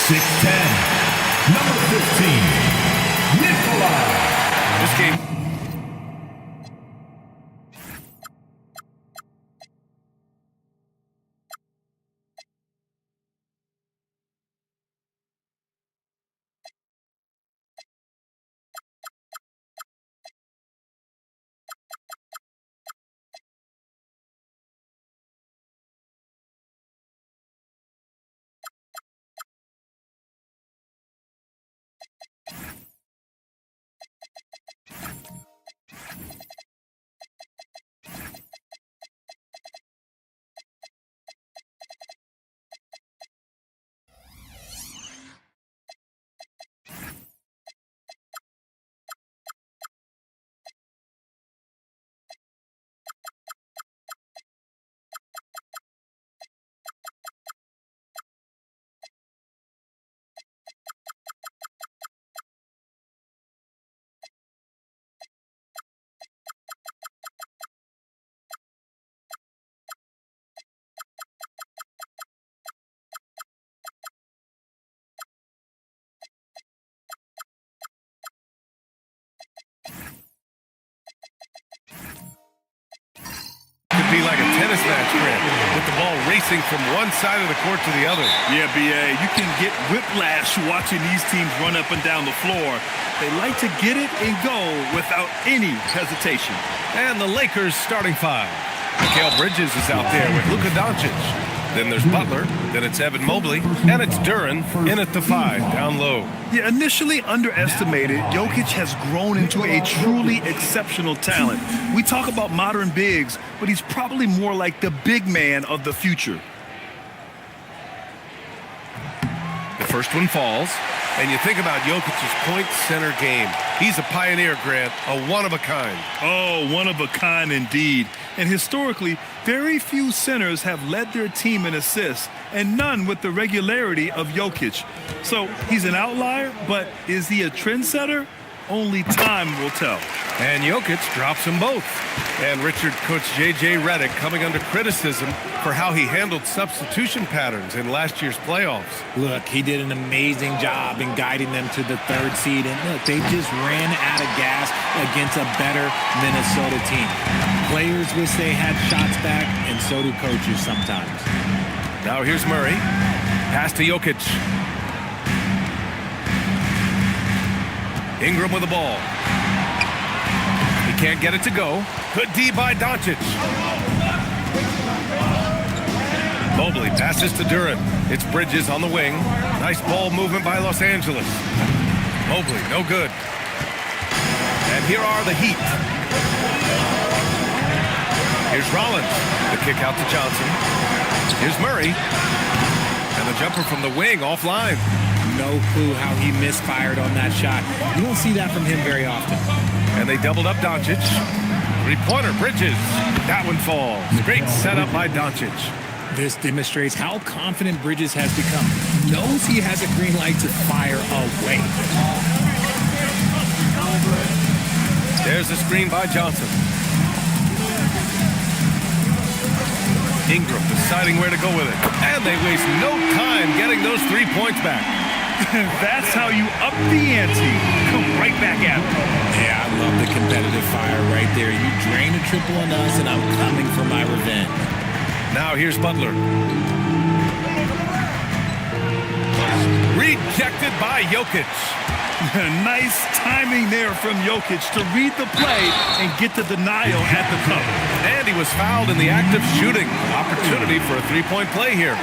6'10", number 15, Nikolai. This game. Be like a tennis match, Grant, with the ball racing from one side of the court to the other. Yeah, B.A., you can get whiplash watching these teams run up and down the floor. They like to get it and go without any hesitation. And the Lakers starting five. Mikal Bridges is out there with Luka Doncic. Then there's Butler, then it's Evan Mobley, and it's Duren in at the five, down low. Yeah, initially underestimated, Jokic has grown into a truly exceptional talent. We talk about modern bigs, but he's probably more like the big man of the future. The first one falls, and you think about Jokic's point center game. He's a pioneer, Grant, a one-of-a-kind. Oh, one of a kind indeed. And historically, very few centers have led their team in assists, and none with the regularity of Jokic. So he's an outlier, but is he a trendsetter? Only time will tell. And Jokic drops them both. And Richard coach J.J. Redick coming under criticism for how he handled substitution patterns in last year's playoffs. Look, he did an amazing job in guiding them to the third seed. And look, they just ran out of gas against a better Minnesota team. Players wish they had shots back, and so do coaches sometimes. Now here's Murray. Pass to Jokic. Ingram with the ball. He can't get it to go. Good D by Doncic. Mobley passes to Duren. It's Bridges on the wing. Nice ball movement by Los Angeles. Mobley, no good. And here are the Heat. Here's Rollins. The kick out to Johnson. Here's Murray. And the jumper from the wing offline. No clue how he misfired on that shot. You don't see that from him very often. And they doubled up Doncic. Three-pointer, Bridges. That one falls. Great setup by Doncic. This demonstrates how confident Bridges has become. He knows he has a green light to fire away. There's the screen by Johnson. Ingram deciding where to go with it. And they waste no time getting those 3 points back. That's how you up the ante. Come right back at it. Yeah, I love the competitive fire right there. You drain a triple on us, and I'm coming for my revenge. Now here's Butler. Rejected by Jokic. Nice timing there from Jokic to read the play and get the denial at the cup. And he was fouled in the act of shooting. Opportunity for a three-point play here.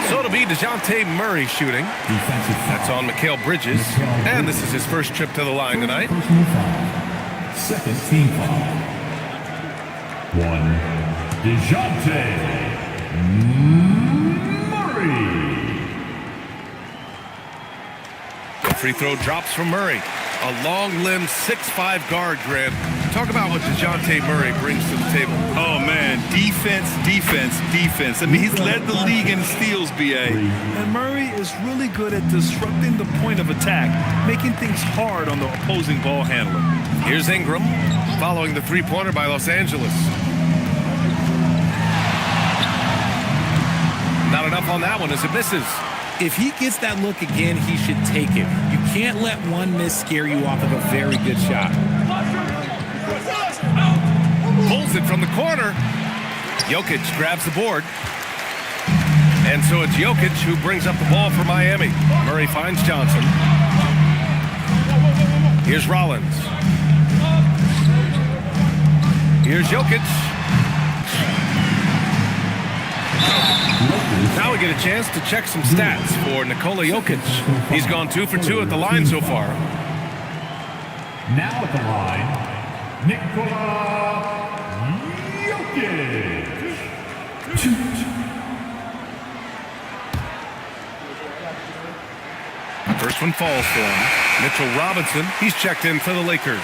So it'll be DeJounte Murray shooting. That's on Mikal Bridges. And this is his first trip to the line tonight. Second team foul. One, DeJounte Murray. The free throw drops from Murray. A long-limbed 6'5" guard, Grant. Talk about what DeJounte Murray brings to the table. Oh, man. Defense, defense, defense. I mean, he's led the league in steals, B.A. And Murray is really good at disrupting the point of attack, making things hard on the opposing ball handler. Here's Ingram, following the three-pointer by Los Angeles. Not enough on that one as it misses. If he gets that look again, he should take it. You can't let one miss scare you off of a very good shot. Pulls it from the corner. Jokic grabs the board. And so it's Jokic who brings up the ball for Miami. Murray finds Johnson. Here's Rollins. Here's Jokic. Now we get a chance to check some stats for Nikola Jokic. He's gone 2 for 2 at the line so far. Now at the line, Nikola Jokic. First one falls for him. Mitchell Robinson, he's checked in for the Lakers.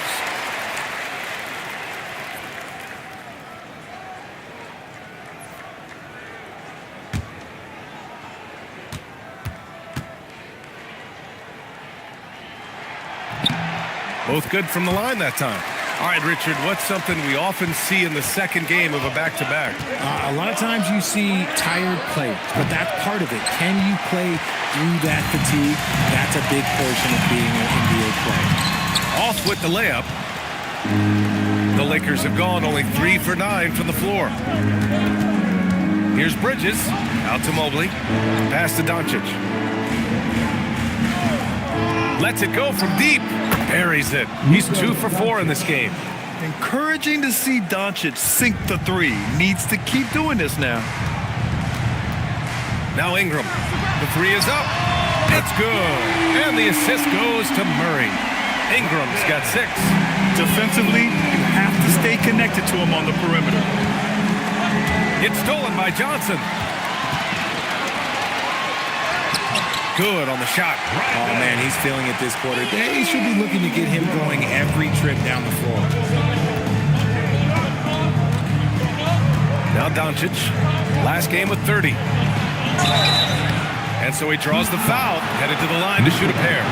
Both good from the line that time. All right, Richard, what's something we often see in the second game of a back-to-back? A lot of times you see tired players, but that's part of it. Can you play through that fatigue? That's a big portion of being an NBA player. Off with the layup. The Lakers have gone only 3 for 9 from the floor. Here's Bridges, out to Mobley, pass to Doncic. Lets it go from deep. Buries it. He's 2 for 4 in this game. Encouraging to see Doncic sink the three. Needs to keep doing this now. Now Ingram. The three is up. It's good. And the assist goes to Murray. Ingram's got 6. Defensively, you have to stay connected to him on the perimeter. It's stolen by Johnson. Good on the shot. Oh, man, he's feeling it this quarter. They should be looking to get him going every trip down the floor. Now Doncic, last game with 30. And so he draws the foul, headed to the line to shoot a pair.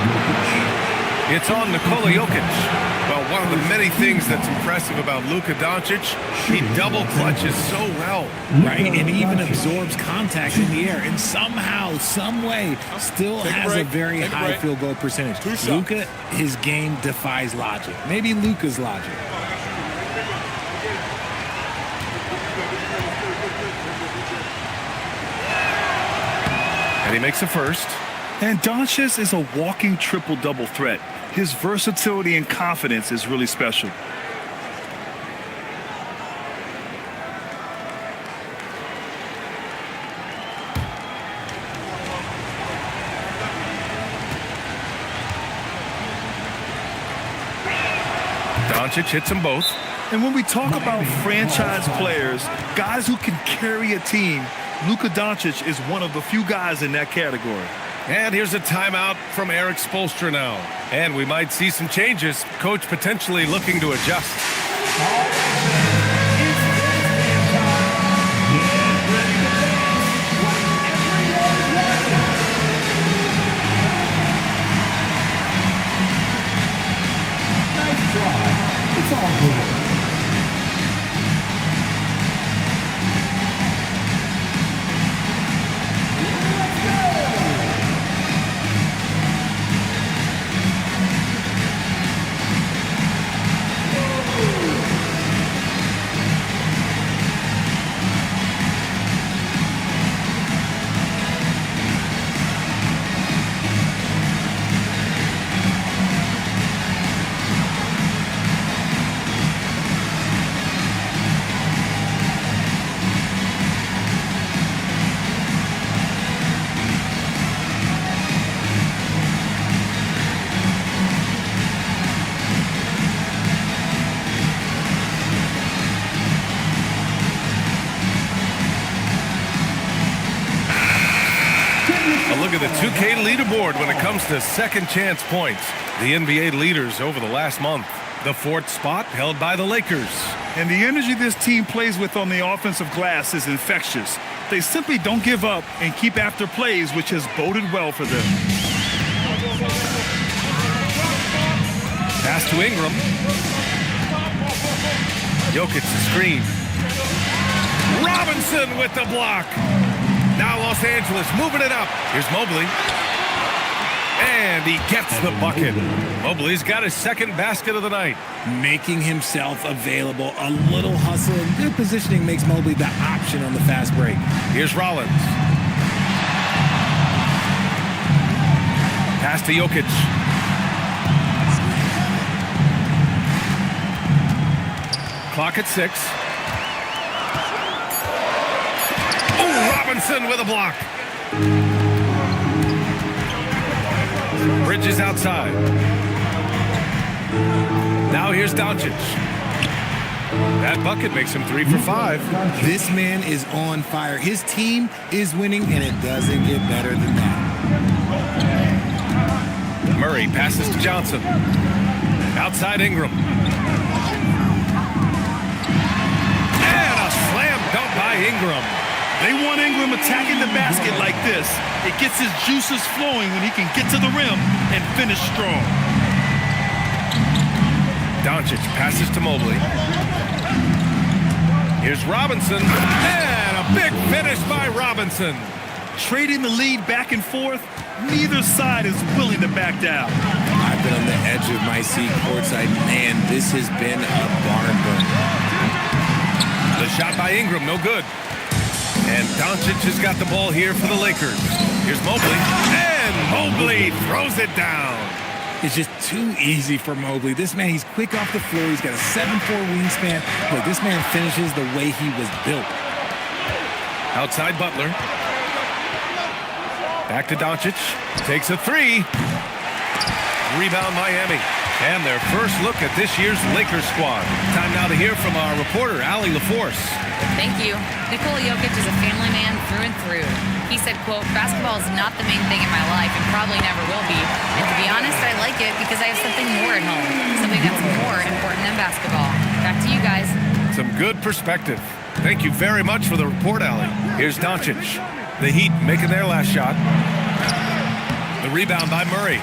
It's on Nikola Jokic. Well, one of the many things that's impressive about Luka Doncic, he double clutches so well. Right, and even absorbs contact in the air, and somehow, some way, still has a very high field goal percentage. Luka, his game defies logic. Maybe Luka's logic. And he makes the first. And Doncic is a walking triple-double threat. His versatility and confidence is really special. Doncic hits them both. And when we talk about franchise players, guys who can carry a team, Luka Doncic is one of the few guys in that category. And here's a timeout from Eric Spoelstra now. And we might see some changes. Coach potentially looking to adjust. Nice try. It's all good. Look at the 2K leaderboard when it comes to second chance points. The NBA leaders over the last month. The 4th spot held by the Lakers. And the energy this team plays with on the offensive glass is infectious. They simply don't give up and keep after plays, which has boded well for them. Pass to Ingram. Jokic the screen. Robinson with the block. Now Los Angeles moving it up. Here's Mobley. And he gets the bucket. Mobley's got his second basket of the night. Making himself available. A little hustle and good positioning makes Mobley the option on the fast break. Here's Rollins. Pass to Jokic. Clock at 6. Oh, Robinson with a block. Bridges outside. Now here's Doncic. That bucket makes him 3 for 5. This man is on fire. His team is winning, and it doesn't get better than that. Murray passes to Johnson. Outside Ingram. And a slam dunk by Ingram. They want Ingram attacking the basket like this. It gets his juices flowing when he can get to the rim and finish strong. Doncic passes to Mobley. Here's Robinson. And a big finish by Robinson. Trading the lead back and forth, neither side is willing to back down. I've been on the edge of my seat courtside. Man, this has been a barn burner. The shot by Ingram, no good. And Doncic has got the ball here for the Lakers. Here's Mobley. And Mobley throws it down. It's just too easy for Mobley. This man, he's quick off the floor. He's got a 7'4" wingspan. Look, this man finishes the way he was built. Outside Butler. Back to Doncic. Takes a 3. Rebound Miami. And their first look at this year's Lakers squad. Time now to hear from our reporter, Allie LaForce. Thank you. Nikola Jokic is a family man through and through. He said, quote, "Basketball is not the main thing in my life and probably never will be. And to be honest, I like it because I have something more at home. Something that's more important than basketball." Back to you guys. Some good perspective. Thank you very much for the report, Allie. Here's Doncic. The Heat making their last shot. The rebound by Murray.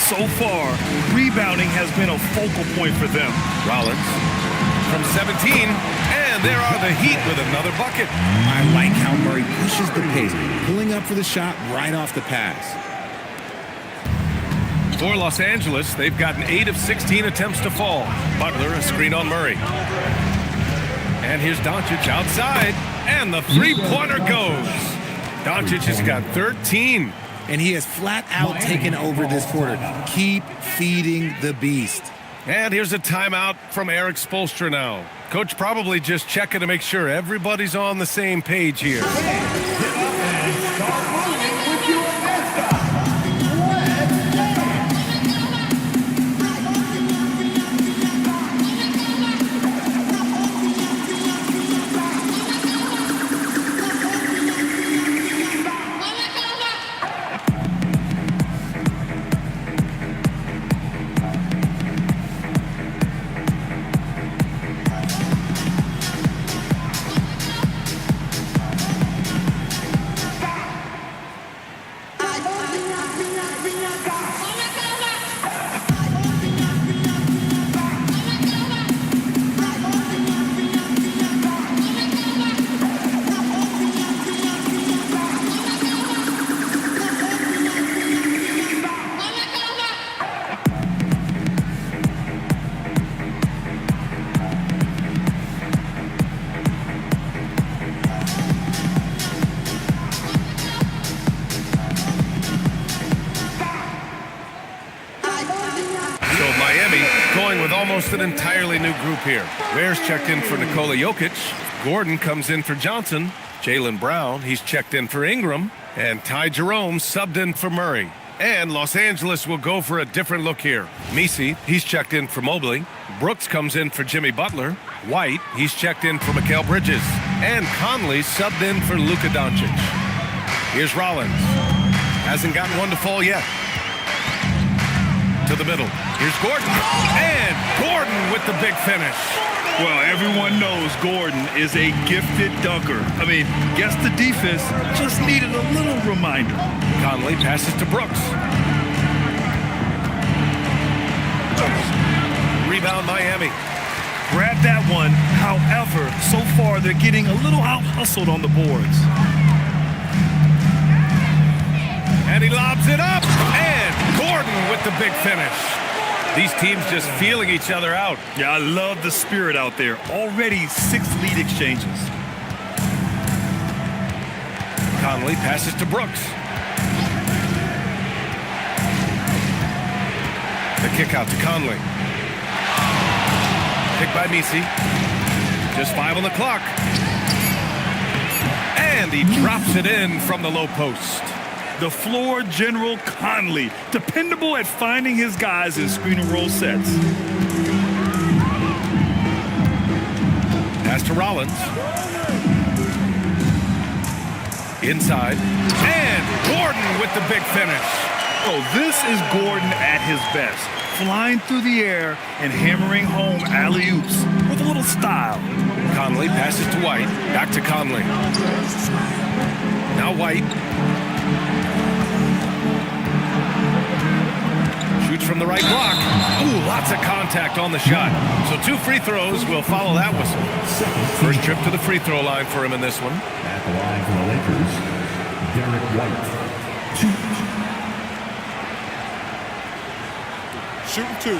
So far, rebounding has been a focal point for them. Rollins from 17. And there are the Heat with another bucket. I like how Murray pushes the pace, pulling up for the shot right off the pass. For Los Angeles, they've gotten 8 of 16 attempts to fall. Butler, a screen on Murray. And here's Doncic outside. And the three-pointer goes. Doncic has got 13. And he has flat out taken over this quarter. Keep feeding the beast. And here's a timeout from Eric Spoelstra now. Coach probably just checking to make sure everybody's on the same page here. Almost an entirely new group here. Ware's checked in for Nikola Jokic. Gordon comes in for Johnson. Jaylen Brown, he's checked in for Ingram. And Ty Jerome subbed in for Murray. And Los Angeles will go for a different look here. Messi, he's checked in for Mobley. Brooks comes in for Jimmy Butler. White, he's checked in for Mikal Bridges. And Conley subbed in for Luka Doncic. Here's Rollins. Hasn't gotten one to fall yet. To the middle. Here's Gordon. And Gordon with the big finish. Well, everyone knows Gordon is a gifted dunker. I mean, guess the defense just needed a little reminder. Conley passes to Brooks. Rebound Miami. Grab that one. However, so far they're getting a little out-hustled on the boards. And he lobs it up. And Gordon with the big finish. These teams just feeling each other out. Yeah, I love the spirit out there. Already 6 lead exchanges. Conley passes to Brooks. The kick out to Conley. Pick by Misi. Just 5 on the clock. And he drops it in from the low post. The floor general Conley, dependable at finding his guys in screen and roll sets. Pass to Rollins. Inside. And Gordon with the big finish. Oh, this is Gordon at his best. Flying through the air and hammering home alley-oops with a little style. Conley passes to White. Back to Conley. Now White. Shoots from the right block. Ooh, lots of contact on the shot. So 2 free throws will follow that whistle. First trip to the free throw line for him in this one. At the line for the Lakers, Derek White. Shooting 2.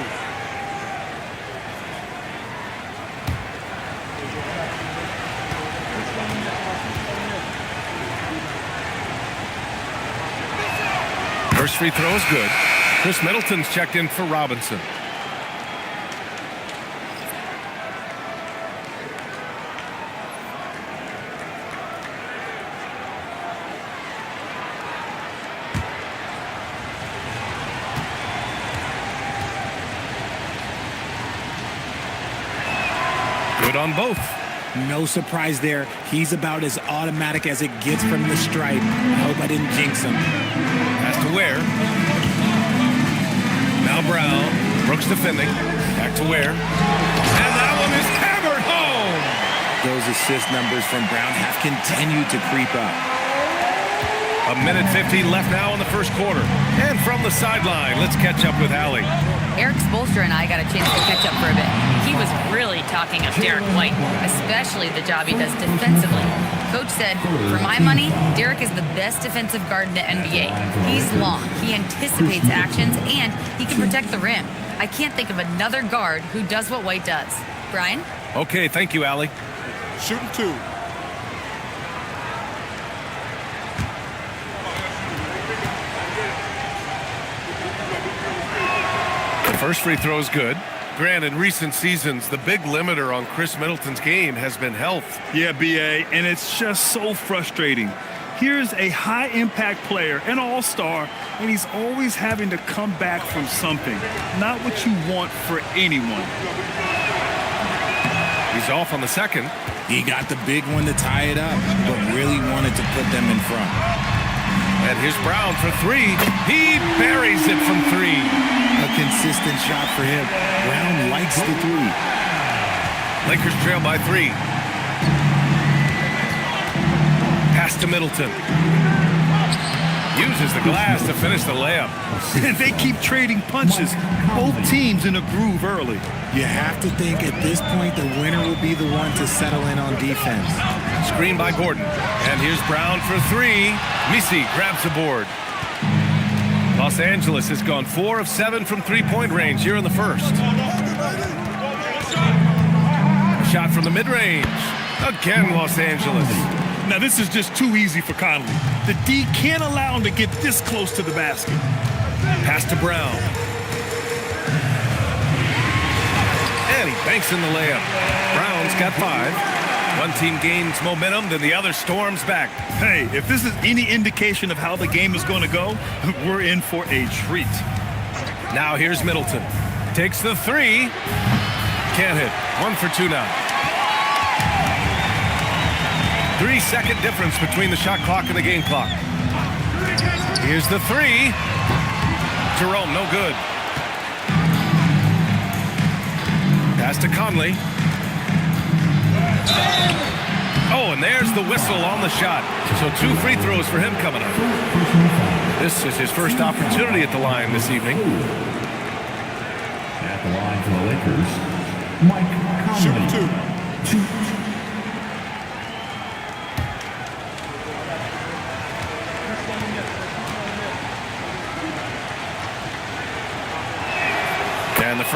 First free throw is good. Chris Middleton's checked in for Robinson. Good on both. No surprise there. He's about as automatic as it gets from the stripe. I hope I didn't jinx him. Pass to Ware. Now Brown. Brooks defending. Back to Ware. And that one is hammered home. Those assist numbers from Brown have continued to creep up. 1:15 left now in the first quarter. And from the sideline, let's catch up with Allie. Eric Spoelstra and I got a chance to catch up for a bit. He was really talking up Derek White, especially the job he does defensively. Coach said, for my money, Derek is the best defensive guard in the NBA. He's long, he anticipates actions, and he can protect the rim. I can't think of another guard who does what White does. Brian? Okay, thank you, Allie. Shooting 2. First free throw is good. Grant, in recent seasons, the big limiter on Chris Middleton's game has been health. Yeah, BA, and it's just so frustrating. Here's a high-impact player, an all-star, and he's always having to come back from something. Not what you want for anyone. He's off on the second. He got the big one to tie it up, but really wanted to put them in front. And here's Brown for 3. He buries it from 3. A consistent shot for him. Brown likes the 3. Lakers trail by 3. Pass to Middleton. Uses the glass to finish the layup. And they keep trading punches. Both teams in a groove early. You have to think at this point the winner will be the one to settle in on defense. Screen by Gordon. And here's Brown for 3. Misi grabs the board. Los Angeles has gone 4 of 7 from three-point range here in the first. Shot from the mid-range. Again, Los Angeles. Now, this is just too easy for Conley. The D can't allow him to get this close to the basket. Pass to Brown. And he banks in the layup. Brown's got 5. One team gains momentum, then the other storms back. Hey, if this is any indication of how the game is going to go, we're in for a treat. Now here's Middleton. Takes the 3. Can't hit. 1 for 2 now. 3-second difference between the shot clock and the game clock. Here's the 3. Jerome, no good. Pass to Conley. Oh, and there's the whistle on the shot. So 2 free throws for him coming up. This is his first opportunity at the line this evening. At the line for the Lakers, Mike Conley. Shooting 2.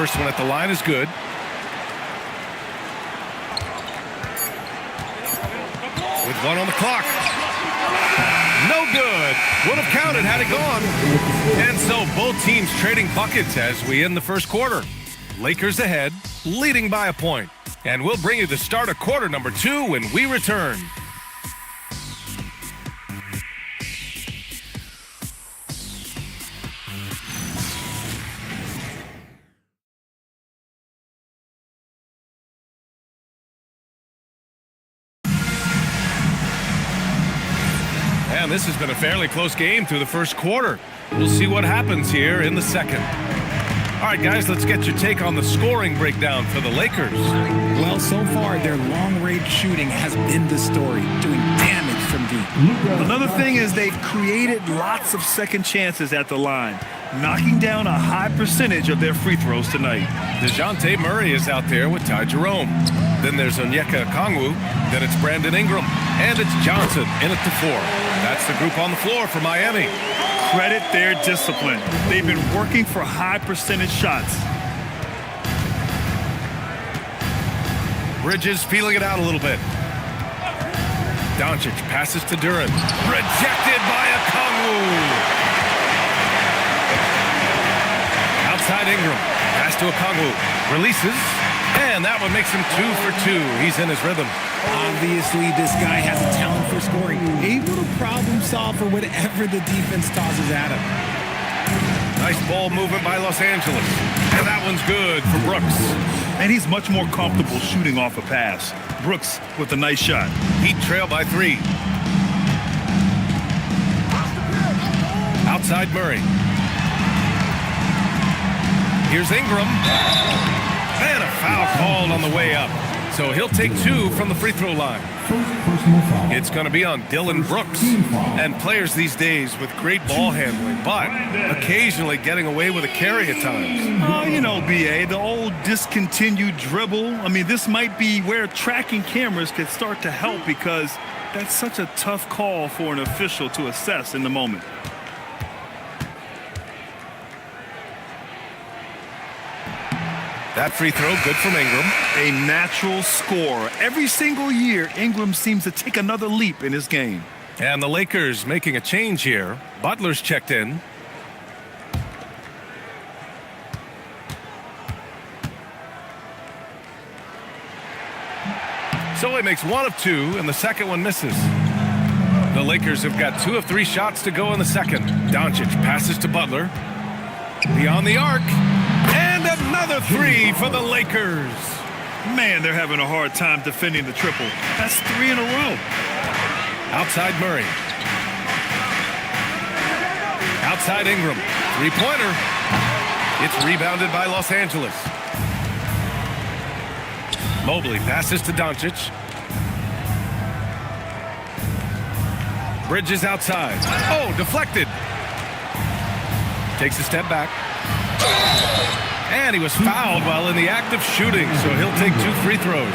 First one at the line is good. With one on the clock. No good. Would have counted had it gone. And so both teams trading buckets as we end the first quarter. Lakers ahead, leading by a point. And we'll bring you the start of quarter number 2 when we return. And this has been a fairly close game through the first quarter. We'll see what happens here in the second. All right, guys, let's get your take on the scoring breakdown for the Lakers. Well, so far, their long-range shooting has been the story, doing damage from deep. Another thing is they've created lots of second chances at the line, knocking down a high percentage of their free throws tonight. DeJounte Murray is out there with Ty Jerome. Then there's Onyeka Okongwu. Then it's Brandon Ingram. And it's Johnson in at the 4. That's the group on the floor for Miami. Credit their discipline. They've been working for high percentage shots. Bridges feeling it out a little bit. Doncic passes to Duran. Rejected by Okongwu. Outside Ingram. Pass to Okongwu. Releases. And that one makes him 2 for 2. He's in his rhythm. Obviously, this guy has a talent for scoring, able to problem solve for whatever the defense tosses at him. Nice ball movement by Los Angeles. And that one's good for Brooks. And he's much more comfortable shooting off a pass. Brooks with a nice shot. Heat trail by 3. Outside Murray. Here's Ingram. And a foul called on the way up. So he'll take 2 from the free throw line. It's going to be on Dylan Brooks. And players these days with great ball handling, but occasionally getting away with a carry at times. Oh, you know, B.A., the old discontinued dribble. I mean, this might be where tracking cameras could start to help because that's such a tough call for an official to assess in the moment. That free throw, good from Ingram. A natural scorer. Every single year, Ingram seems to take another leap in his game. And the Lakers making a change here. Butler's checked in. So he makes 1 of 2, and the second one misses. The Lakers have got 2 of 3 shots to go in the second. Doncic passes to Butler. Beyond the arc. And another 3 for the Lakers. Man, they're having a hard time defending the triple. That's 3 in a row. Outside Murray. Outside Ingram. 3-pointer. It's rebounded by Los Angeles. Mobley passes to Doncic. Bridges outside. Oh, deflected. Takes a step back. And he was fouled while in the act of shooting, so he'll take 2 free throws.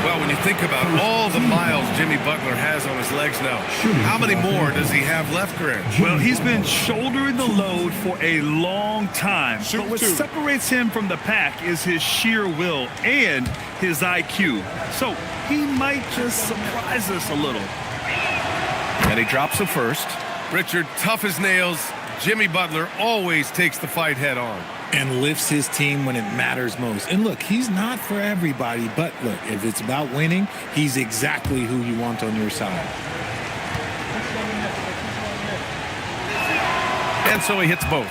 Well, when you think about all the miles Jimmy Butler has on his legs now, how many more does he have left, Grant? Well, he's been shouldering the load for a long time. But what separates him from the pack is his sheer will and his IQ. So he might just surprise us a little. And he drops the first. Richard, tough as nails. Jimmy Butler always takes the fight head on. And lifts his team when it matters most. And look, he's not for everybody, but look, if it's about winning, he's exactly who you want on your side. And so he hits both.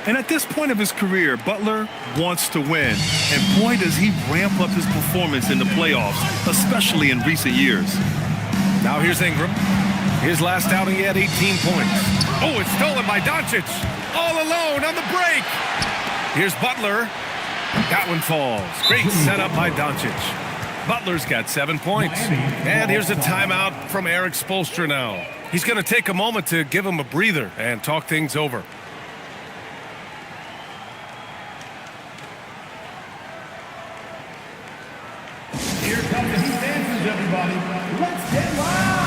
And at this point of his career, Butler wants to win. And boy, does he ramp up his performance in the playoffs, especially in recent years. Now here's Ingram. His last outing, he had 18 points. Oh, it's stolen by Doncic. All alone on the break. Here's Butler. That one falls. Great setup by Doncic. Butler's got 7 points. And here's a timeout from Eric Spoelstra now. He's going to take a moment to give him a breather and talk things over. Here comes the Heat dancers, everybody. Let's get loud!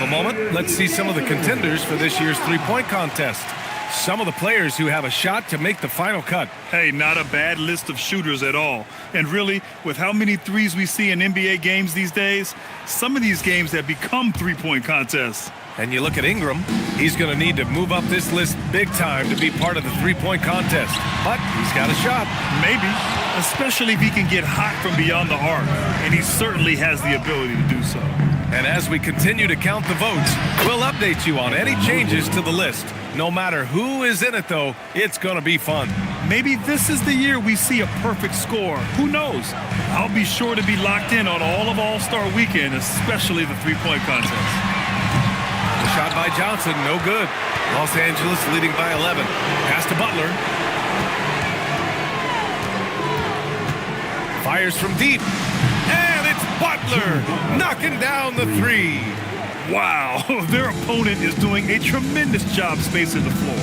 a moment, let's see some of the contenders for this year's three-point contest. Some of the players who have a shot to make the final cut. Hey, not a bad list of shooters at all. And really, with how many threes we see in NBA games these days, some of these games have become three-point contests. And you look at Ingram, he's going to need to move up this list big time to be part of the three-point contest. But he's got a shot. Maybe, especially if he can get hot from beyond the arc. And he certainly has the ability to do so. And as we continue to count the votes, we'll update you on any changes to the list. No matter who is in it, though, it's going to be fun. Maybe this is the year we see a perfect score. Who knows? I'll be sure to be locked in on all of All-Star Weekend, especially the three-point contest. The shot by Johnson, no good. Los Angeles leading by 11. Pass to Butler. Fires from deep. And it's Butler knocking down the three. Wow, their opponent is doing a tremendous job spacing the floor.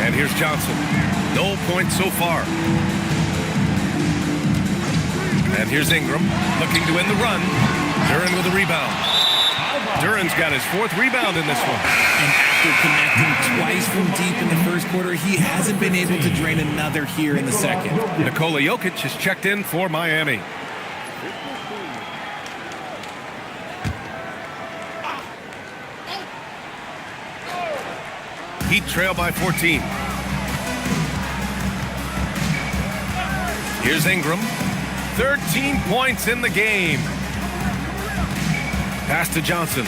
And here's Johnson. No points so far. And here's Ingram looking to win the run. Duren with a rebound. Duren's got his fourth rebound in this one. And after connecting twice from deep in the first quarter, he hasn't been able to drain another here in the second. Nikola Jokic has checked in for Miami. Heat trail by 14. Here's Ingram. 13 points in the game. Pass to Johnson.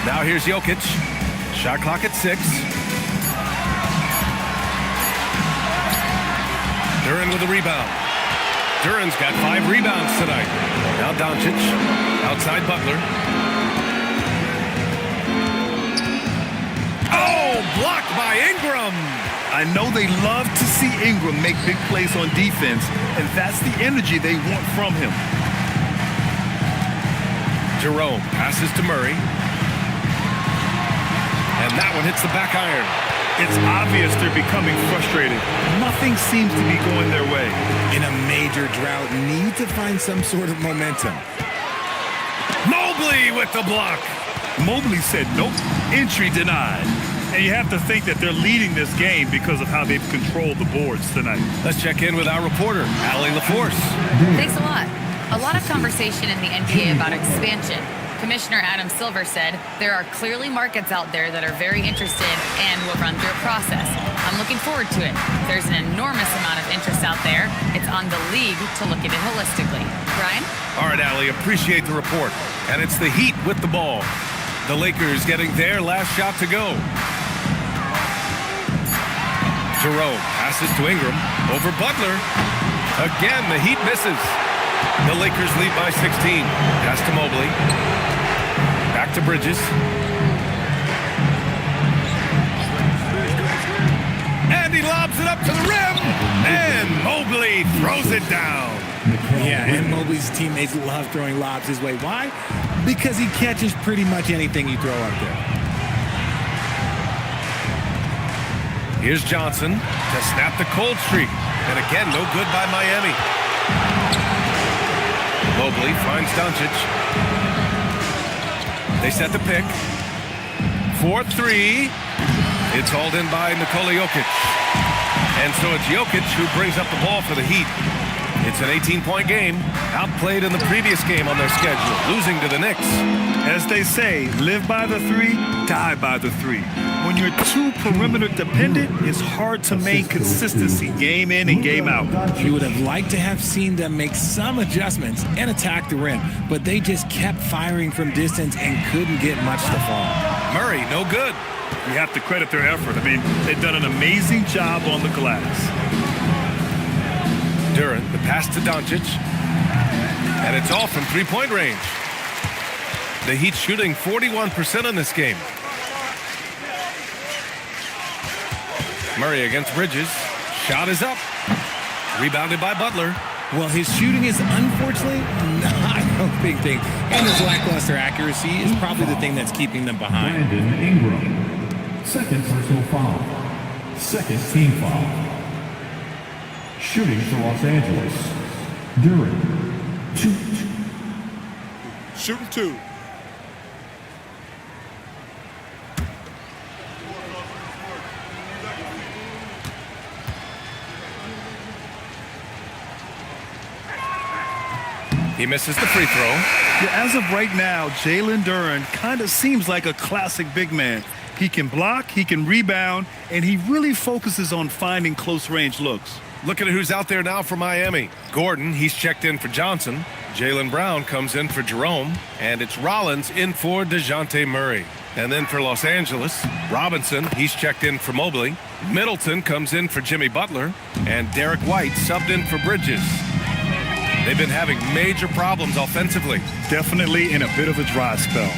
Now here's Jokic. Shot clock at 6. Duren with a rebound. Duren's got 5 rebounds tonight. Now Doncic. Outside Butler. Oh, blocked by Ingram. I know they love to see Ingram make big plays on defense, and that's the energy they want from him. Jerome passes to Murray. And that one hits the back iron. It's obvious they're becoming frustrated. Nothing seems to be going their way. In a major drought, need to find some sort of momentum. Mobley with the block. Mobley said nope, entry denied. And you have to think that they're leading this game because of how they've controlled the boards tonight. Let's check in with our reporter, Allie LaForce. Thanks a lot. A lot of conversation in the NBA about expansion. Commissioner Adam Silver said there are clearly markets out there that are very interested and will run through a process. I'm looking forward to it. There's an enormous amount of interest out there. It's on the league to look at it holistically. Brian? All right, Allie, appreciate the report. And it's the Heat with the ball. The Lakers getting their last shot to go. Jerome passes to Ingram over Butler. Again, the Heat misses. The Lakers lead by 16. Pass to Mobley. Back to Bridges. And he lobs it up to the rim. And Mobley throws it down. Yeah, and Mobley's teammates love throwing lobs his way. Why? Because he catches pretty much anything you throw up there. Here's Johnson to snap the cold streak. And again, no good by Miami. Mobley finds Doncic. They set the pick. 4-3. It's hauled in by Nikola Jokic. And so it's Jokic who brings up the ball for the Heat. It's an 18-point game, outplayed in the previous game on their schedule, losing to the Knicks. As they say, live by the 3, die by the 3. When you're too perimeter dependent, it's hard to maintain consistency game in and game out. You would have liked to have seen them make some adjustments and attack the rim, but they just kept firing from distance and couldn't get much to fall. Murray, no good. You have to credit their effort. I mean, they've done an amazing job on the glass. Duren, the pass to Doncic. And it's all from three-point range. The Heat shooting 41% in this game. Murray against Bridges. Shot is up. Rebounded by Butler. Well, his shooting is unfortunately not a big thing. And his lackluster accuracy is probably the thing that's keeping them behind. Brandon Ingram. Second personal foul. Second team foul. Shooting for Los Angeles. Duran. Shoot. Shooting 2. He misses the free throw. Yeah, as of right now, Jalen Duren kind of seems like a classic big man. He can block, he can rebound, and he really focuses on finding close-range looks. Looking at who's out there now for Miami. Gordon, he's checked in for Johnson. Jalen Brown comes in for Jerome. And it's Rollins in for DeJounte Murray. And then for Los Angeles, Robinson, he's checked in for Mobley. Middleton comes in for Jimmy Butler. And Derek White subbed in for Bridges. They've been having major problems offensively. Definitely in a bit of a dry spell.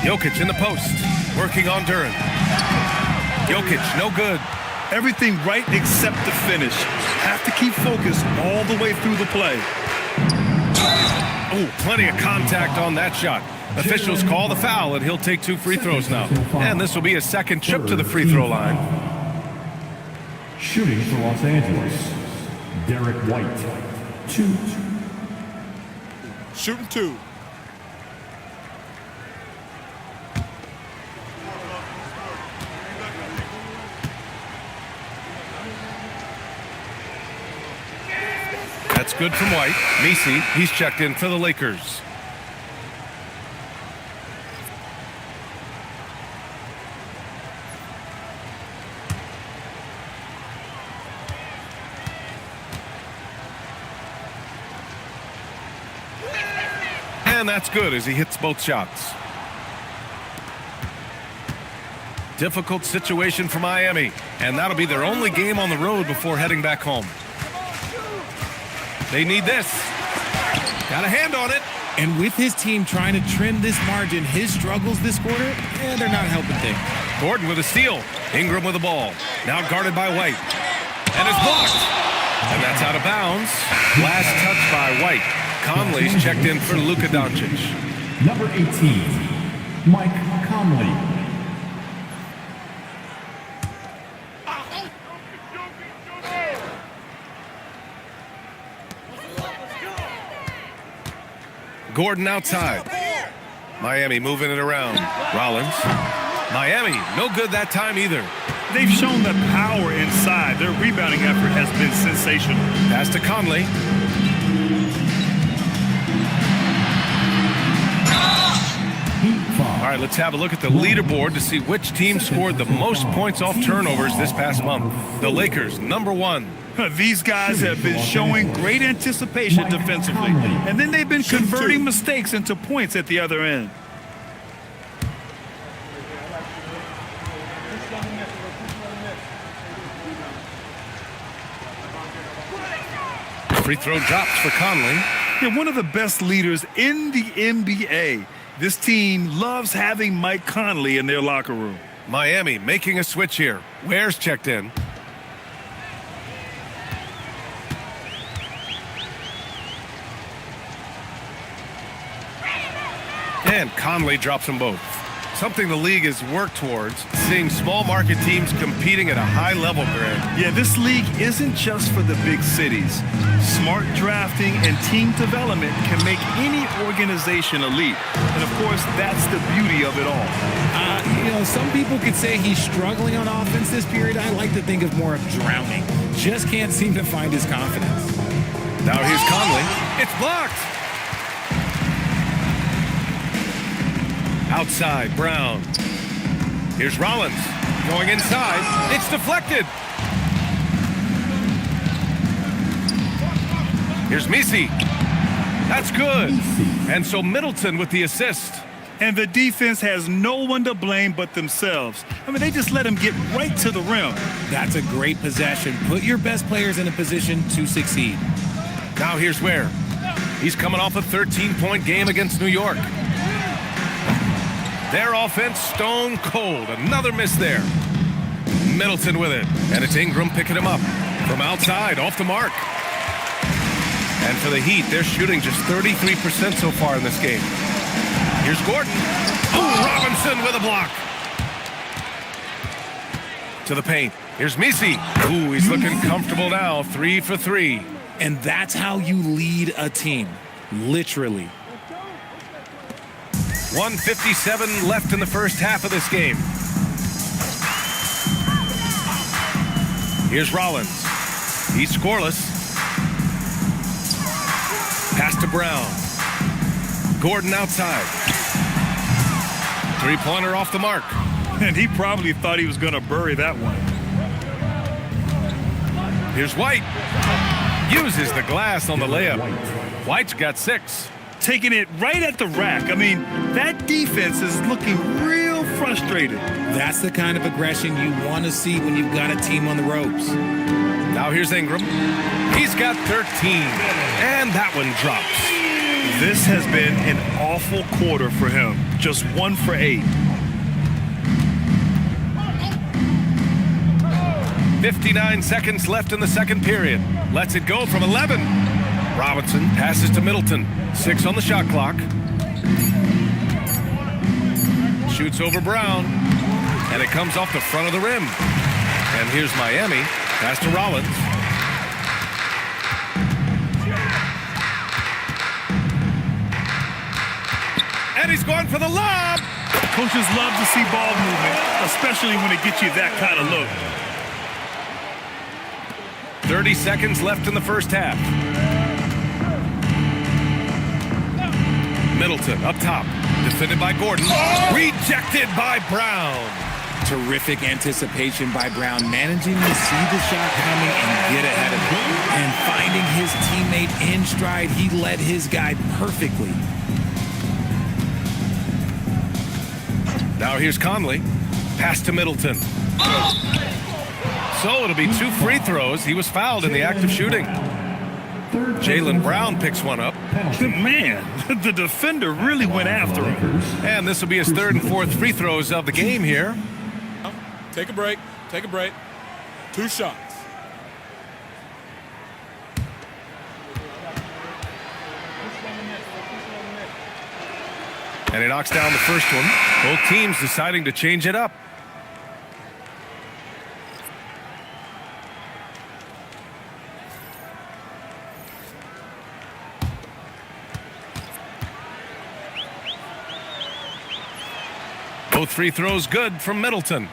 Jokic in the post, working on Duren. Jokic, no good. Everything right except the finish. Have to keep focused all the way through the play. Oh, plenty of contact on that shot. Officials call the foul, and he'll take 2 free throws now. And this will be his second trip to the free throw line. Shooting for Los Angeles. Derek White. 2. Shooting 2. That's good from White. Messi, he's checked in for the Lakers. And that's good as he hits both shots. Difficult situation for Miami, and that'll be their only game on the road before heading back home. They need this. Got a hand on it. And with his team trying to trim this margin, his struggles this quarter, they're not helping things. Gordon with a steal. Ingram with the ball. Now guarded by White. And it's blocked. And that's out of bounds. Last touch by White. Conley's checked in for Luka Doncic. Number 18, Mike Conley. Gordon outside. Miami moving it around. Rollins. Miami, no good that time either. They've shown the power inside. Their rebounding effort has been sensational. Pass to Conley. All right, let's have a look at the leaderboard to see which team scored the most points off turnovers this past month. The Lakers, number 1. These guys have been showing great anticipation defensively, and then they've been converting mistakes into points at the other end. Free throw drops for Conley. Yeah, one of the best leaders in the NBA. This team loves having Mike Conley in their locker room. Miami making a switch here. Ware's checked in. And Conley drops them both. Something the league has worked towards, seeing small market teams competing at a high level, Greg. Yeah, this league isn't just for the big cities. Smart drafting and team development can make any organization elite. And of course, that's the beauty of it all. Some people could say he's struggling on offense this period. I like to think of more of drowning. Just can't seem to find his confidence. Now here's Conley. It's blocked. Outside, Brown. Here's Rollins. Going inside. It's deflected. Here's Messi. That's good. And so Middleton with the assist. And the defense has no one to blame but themselves. I mean, they just let him get right to the rim. That's a great possession. Put your best players in a position to succeed. Now here's Ware. He's coming off a 13-point game against New York. Their offense stone cold. Another miss there. Middleton with it. And it's Ingram picking him up. From outside, off the mark. And for the Heat, they're shooting just 33% so far in this game. Here's Gordon. Oh, Robinson with a block. to the paint. Here's Misi. Ooh, he's looking comfortable now. 3 for 3. And that's how you lead a team, literally. 1:57 left in the first half of this game. Here's Rollins. He's scoreless. Pass to Brown. Gordon outside. Three-pointer off the mark. And he probably thought he was going to bury that one. Here's White. Uses the glass on the layup. White's got 6. Taking it right at the rack. I mean, that defense is looking real frustrated. That's the kind of aggression you want to see when you've got a team on the ropes. Now here's Ingram. He's got 13. And that one drops. This has been an awful quarter for him. Just 1 for 8. 59 seconds left in the second period. Lets it go from 11. Robinson passes to Middleton. 6 on the shot clock. Shoots over Brown. And it comes off the front of the rim. And here's Miami. Pass to Rollins. And he's going for the lob. Coaches love to see ball movement, especially when it gets you that kind of look. 30 seconds left in the first half. Middleton up top. Defended by Gordon. Rejected by Brown. Terrific anticipation by Brown, managing to see the shot coming and get ahead of it. And finding his teammate in stride, he led his guy perfectly. Now here's Conley. Pass to Middleton. So it'll be 2 free throws. He was fouled in the act of shooting. Jaylen Brown picks one up. Man, the defender really went after him. And this will be his 3rd and 4th free throws of the game here. Take a break. Take a break. 2 shots. And he knocks down the first one. Both teams deciding to change it up. Both free throws good from Middleton.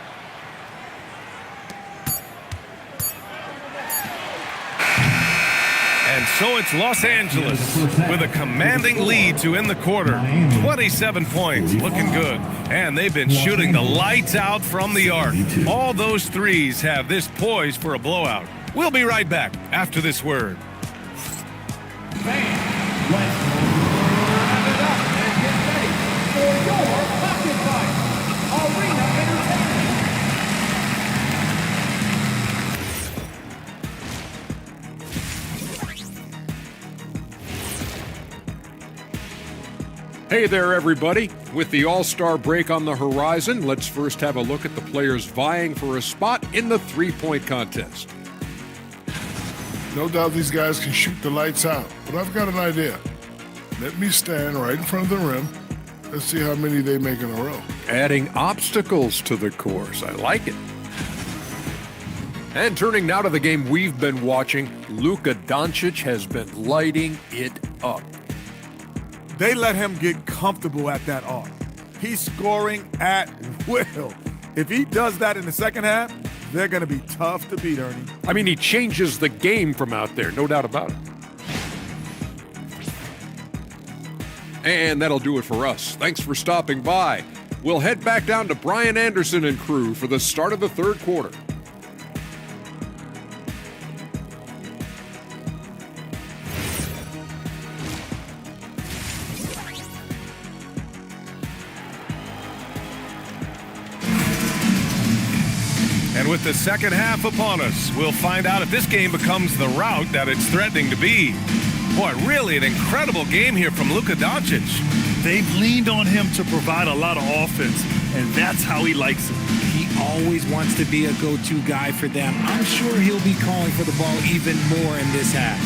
And so it's Los Angeles with a commanding lead to end the quarter. 27 points, looking good. And they've been shooting the lights out from the arc. All those threes have this poised for a blowout. We'll be right back after this word. Fans, let's wrap it up and get ready for your pocket fight. Arena Entertainment. Hey there, everybody. With the All-Star break on the horizon, let's first have a look at the players vying for a spot in the three-point contest. No doubt these guys can shoot the lights out, but I've got an idea. Let me stand right in front of the rim. Let's see how many they make in a row. Adding obstacles to the course. I like it. And turning now to the game we've been watching, Luka Doncic has been lighting it up. They let him get comfortable at that arc. He's scoring at will. If he does that in the second half, they're going to be tough to beat, Ernie. I mean, he changes the game from out there, no doubt about it. And that'll do it for us. Thanks for stopping by. We'll head back down to Brian Anderson and crew for the start of the third quarter. And with the second half upon us, we'll find out if this game becomes the rout that it's threatening to be. Boy, really an incredible game here from Luka Doncic. They've leaned on him to provide a lot of offense, and that's how he likes it. He always wants to be a go-to guy for them. I'm sure he'll be calling for the ball even more in this half.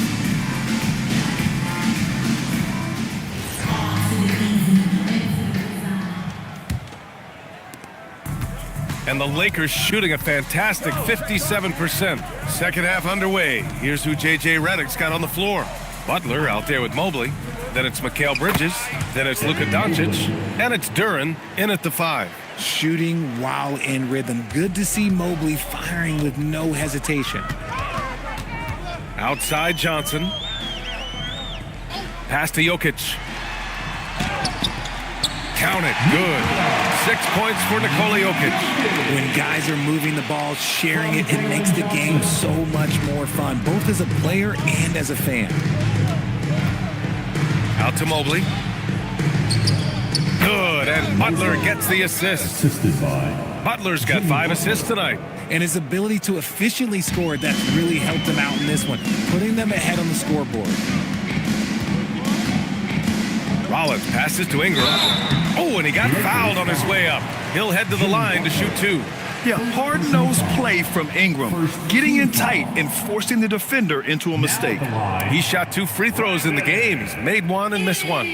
And the Lakers shooting a fantastic 57%. Second half underway. Here's who J.J. Redick's got on the floor. Butler out there with Mobley. Then it's Mikal Bridges. Then it's Luka Doncic. And it's Duren in at the 5. Shooting while in rhythm. Good to see Mobley firing with no hesitation. Outside Johnson. Pass to Jokic. Count it. Good. 6 points for Nikola Jokic. When guys are moving the ball, sharing it, it makes the game so much more fun, both as a player and as a fan. Out to Mobley. Good, and Butler gets the assist. Assisted by Butler's got 5 assists tonight. And his ability to efficiently score, that's really helped him out in this one, putting them ahead on the scoreboard. Rollins passes to Ingram. Oh, and he got fouled on his way up. He'll head to the line to shoot 2. Yeah, hard-nosed play from Ingram, getting in tight and forcing the defender into a mistake. He shot 2 free throws in the game. He's made 1 and missed 1.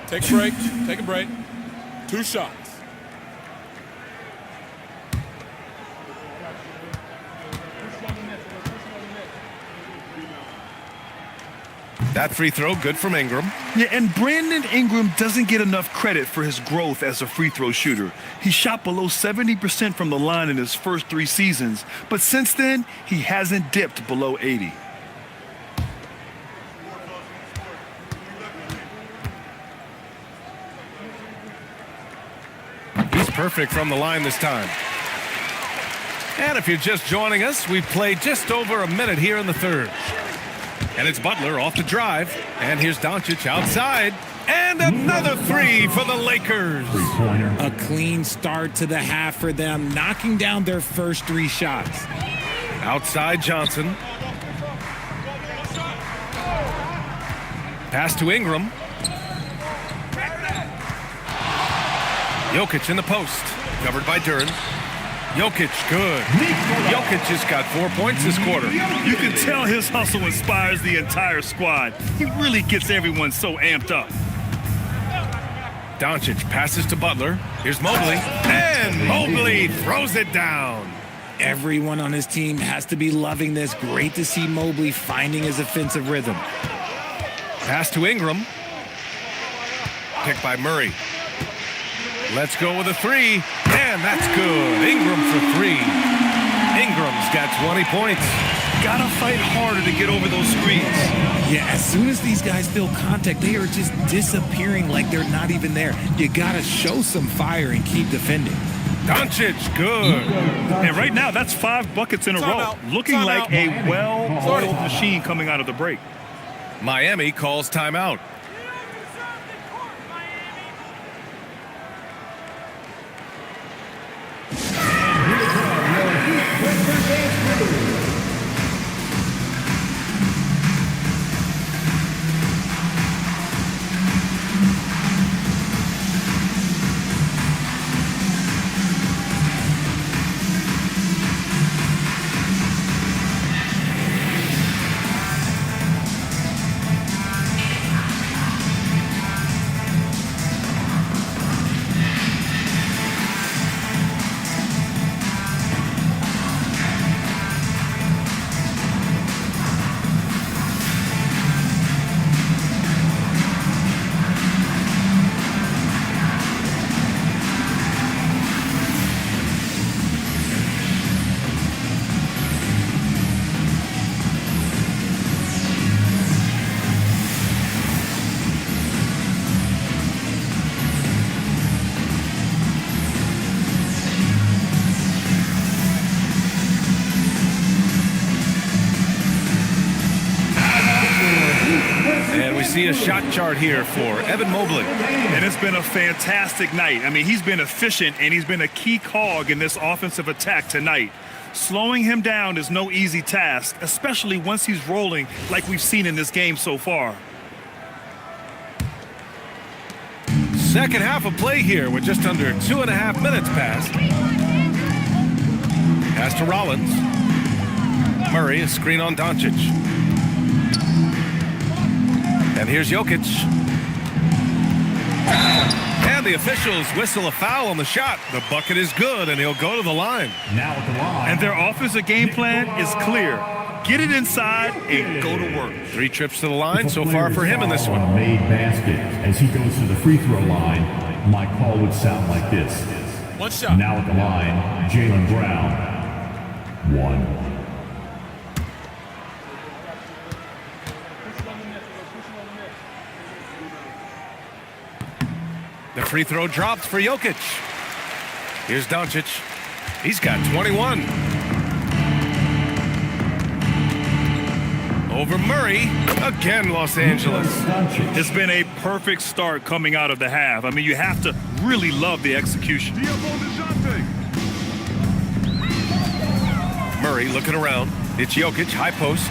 Take a break. Take a break. 2 shots. That free throw, good from Ingram. Yeah, and Brandon Ingram doesn't get enough credit for his growth as a free throw shooter. He shot below 70% from the line in his first 3 seasons, but since then, he hasn't dipped below 80. He's perfect from the line this time. And if you're just joining us, we've played just over a minute here in the third. And it's Butler off the drive. And here's Doncic outside. And another 3 for the Lakers. A clean start to the half for them, knocking down their first 3 shots. Outside Johnson. Pass to Ingram. Jokic in the post. Covered by Duren. Jokic, good. Jokic just got 4 points this quarter. You can tell his hustle inspires the entire squad. He really gets everyone so amped up. Doncic passes to Butler. Here's Mobley. And Mobley throws it down. Everyone on his team has to be loving this. Great to see Mobley finding his offensive rhythm. Pass to Ingram. Picked by Murray. Let's go with a 3. And that's good. Ingram for 3. Ingram's got 20 points. Gotta fight harder to get over those screens. Yeah, as soon as these guys feel contact, they are just disappearing like they're not even there. You gotta show some fire and keep defending. Doncic, good. And right now, that's 5 buckets in a row. Looking like a well-oiled machine coming out of the break. Miami calls timeout. See a shot chart here for Evan Mobley. And it's been a fantastic night. I mean, he's been efficient, and he's been a key cog in this offensive attack tonight. Slowing him down is no easy task, especially once he's rolling like we've seen in this game so far. Second half of play here with just under 2.5 minutes passed. Pass to Rollins. Murray, a screen on Doncic. And here's Jokic. And the officials whistle a foul on the shot. The bucket is good, and he'll go to the line. Now at the line. And their offensive game plan is clear. Get it inside and go to work. 3 trips to the line so far for him in this one. Made basket. As he goes to the free throw line, my call would sound like this. One shot. Now at the line, Jaylen Brown. 1. The free throw dropped for Jokic. Here's Doncic. He's got 21. Over Murray. Again, Los Angeles. It's been a perfect start coming out of the half. I mean, you have to really love the execution. Murray looking around. It's Jokic, high post.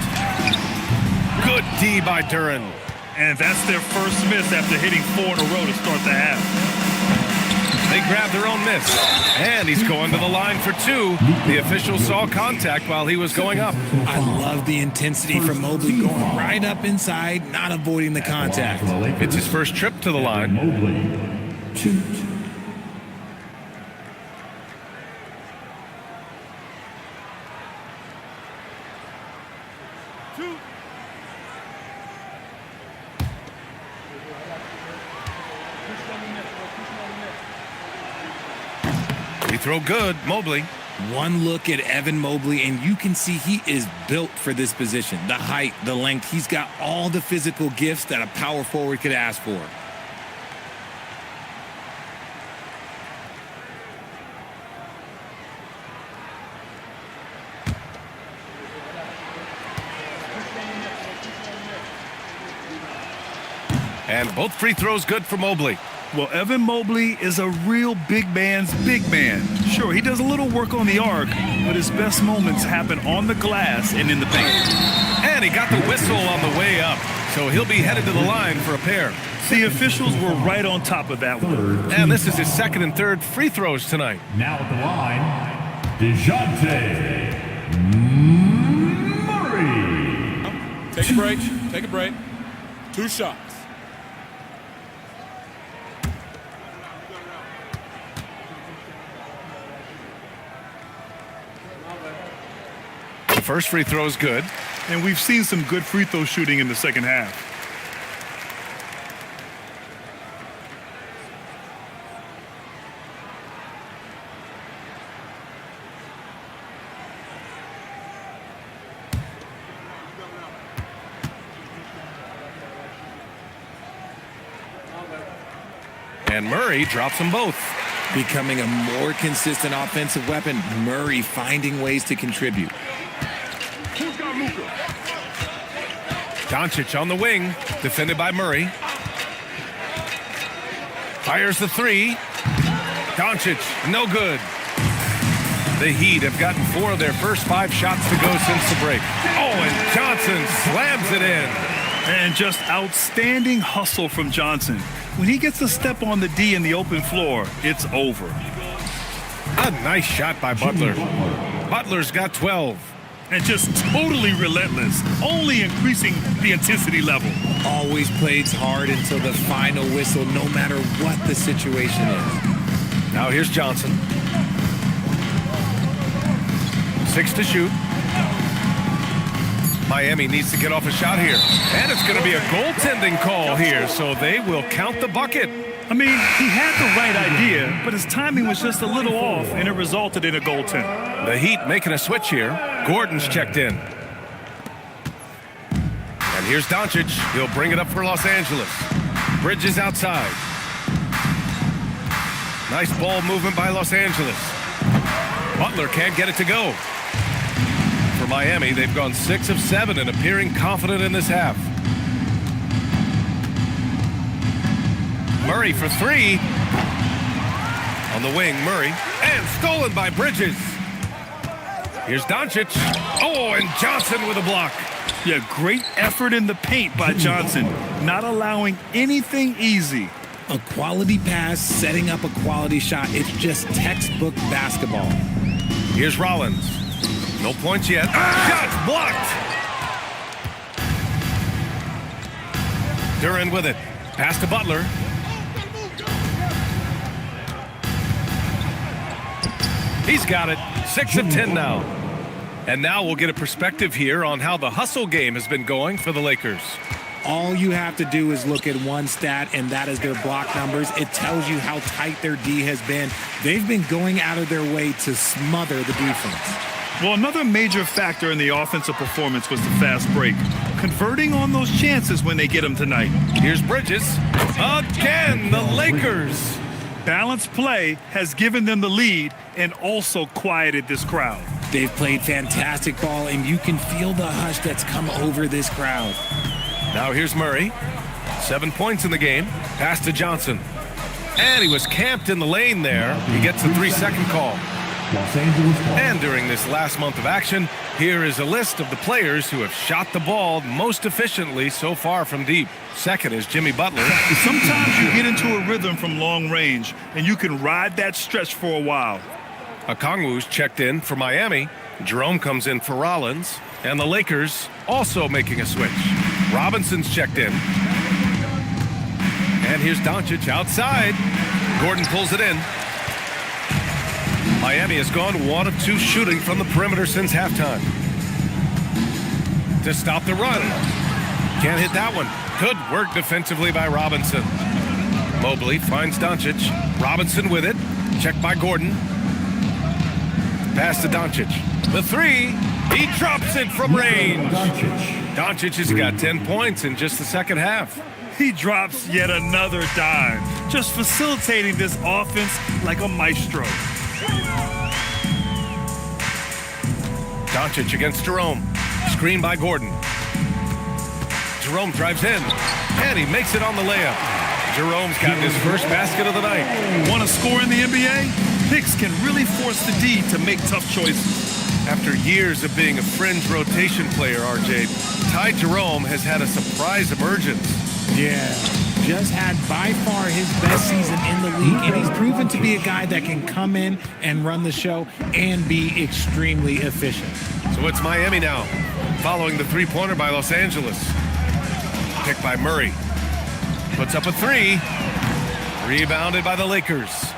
Good D by Duren. And that's their first miss after hitting 4 in a row to start the half. They grab their own miss. And he's going to the line for 2. The official saw contact while he was going up. I love the intensity from Mobley going right up inside, not avoiding the contact. It's his first trip to the line. Mobley. 2. Free throw good, Mobley. One look at Evan Mobley, and you can see he is built for this position. The height, the length, he's got all the physical gifts that a power forward could ask for. And both free throws good for Mobley. Well, Evan Mobley is a real big man's big man. Sure, he does a little work on the arc, but his best moments happen on the glass and in the paint. And he got the whistle on the way up, so he'll be headed to the line for a pair. The officials were right on top of that one. And this is his second and third free throws tonight. Now at the line, DeJounte Murray. Take a break. Take a break. 2 shots. The first free throw is good. And we've seen some good free throw shooting in the second half. And Murray drops them both. Becoming a more consistent offensive weapon, Murray finding ways to contribute. Doncic on the wing, defended by Murray. Fires the 3. Doncic, no good. The Heat have gotten 4 of their first 5 shots to go since the break. Oh, and Johnson slams it in. And just outstanding hustle from Johnson. When he gets a step on the D in the open floor, it's over. A nice shot by Butler. Butler's got 12. And just totally relentless, only increasing the intensity level. Always plays hard until the final whistle, no matter what the situation is. Now here's Johnson. 6 to shoot. Miami needs to get off a shot here. And it's going to be a goaltending call here, so they will count the bucket. I mean, he had the right idea, but his timing was just a little off, and it resulted in a goaltend. The Heat making a switch here. Gordon's checked in. And here's Doncic. He'll bring it up for Los Angeles. Bridges outside. Nice ball movement by Los Angeles. Butler can't get it to go. For Miami, they've gone 6 of 7 and appearing confident in this half. Murray for 3. On the wing, Murray. And stolen by Bridges. Here's Doncic. Oh, and Johnson with a block. Yeah, great effort in the paint by Johnson. Not allowing anything easy. A quality pass, setting up a quality shot. It's just textbook basketball. Here's Rollins. No points yet. Shot blocked. Duren with it. Pass to Butler. He's got it. 6 of 10 now. And now we'll get a perspective here on how the hustle game has been going for the Lakers. All you have to do is look at one stat, and that is their block numbers. It tells you how tight their D has been. They've been going out of their way to smother the defense. Well, another major factor in the offensive performance was the fast break. Converting on those chances when they get them tonight. Here's Bridges. Again, the Lakers. Balanced play has given them the lead and also quieted this crowd. They've played fantastic ball, and you can feel the hush that's come over this crowd. Now here's Murray. 7 points in the game. Pass to Johnson. And he was camped in the lane there. He gets a 3-second call. Los Angeles ball. And during this last month of action, here is a list of the players who have shot the ball most efficiently so far from deep. Second is Jimmy Butler. Sometimes you get into a rhythm from long range, and you can ride that stretch for a while. Okongwu's checked in for Miami. Jerome comes in for Rollins. And the Lakers also making a switch. Robinson's checked in. And here's Doncic outside. Gordon pulls it in. Miami has gone 1 of 2 shooting from the perimeter since halftime. To stop the run. Can't hit that one. Good work defensively by Robinson. Mobley finds Doncic. Robinson with it. Checked by Gordon. Pass to Doncic. The 3. He drops it from range. Doncic has got 10 points in just the second half. He drops yet another dime, just facilitating this offense like a maestro. Doncic against Jerome. Screen by Gordon. Jerome drives in, and he makes it on the layup. Jerome's got his first basket of the night. Want to score in the NBA? Picks can really force the D to make tough choices. After years of being a fringe rotation player, RJ, Ty Jerome has had a surprise emergence. Yeah, just had by far his best season in the league, and he's proven to be a guy that can come in and run the show and be extremely efficient. So it's Miami now, following the three-pointer by Los Angeles. Picked by Murray. Puts up a 3. Rebounded by the Lakers.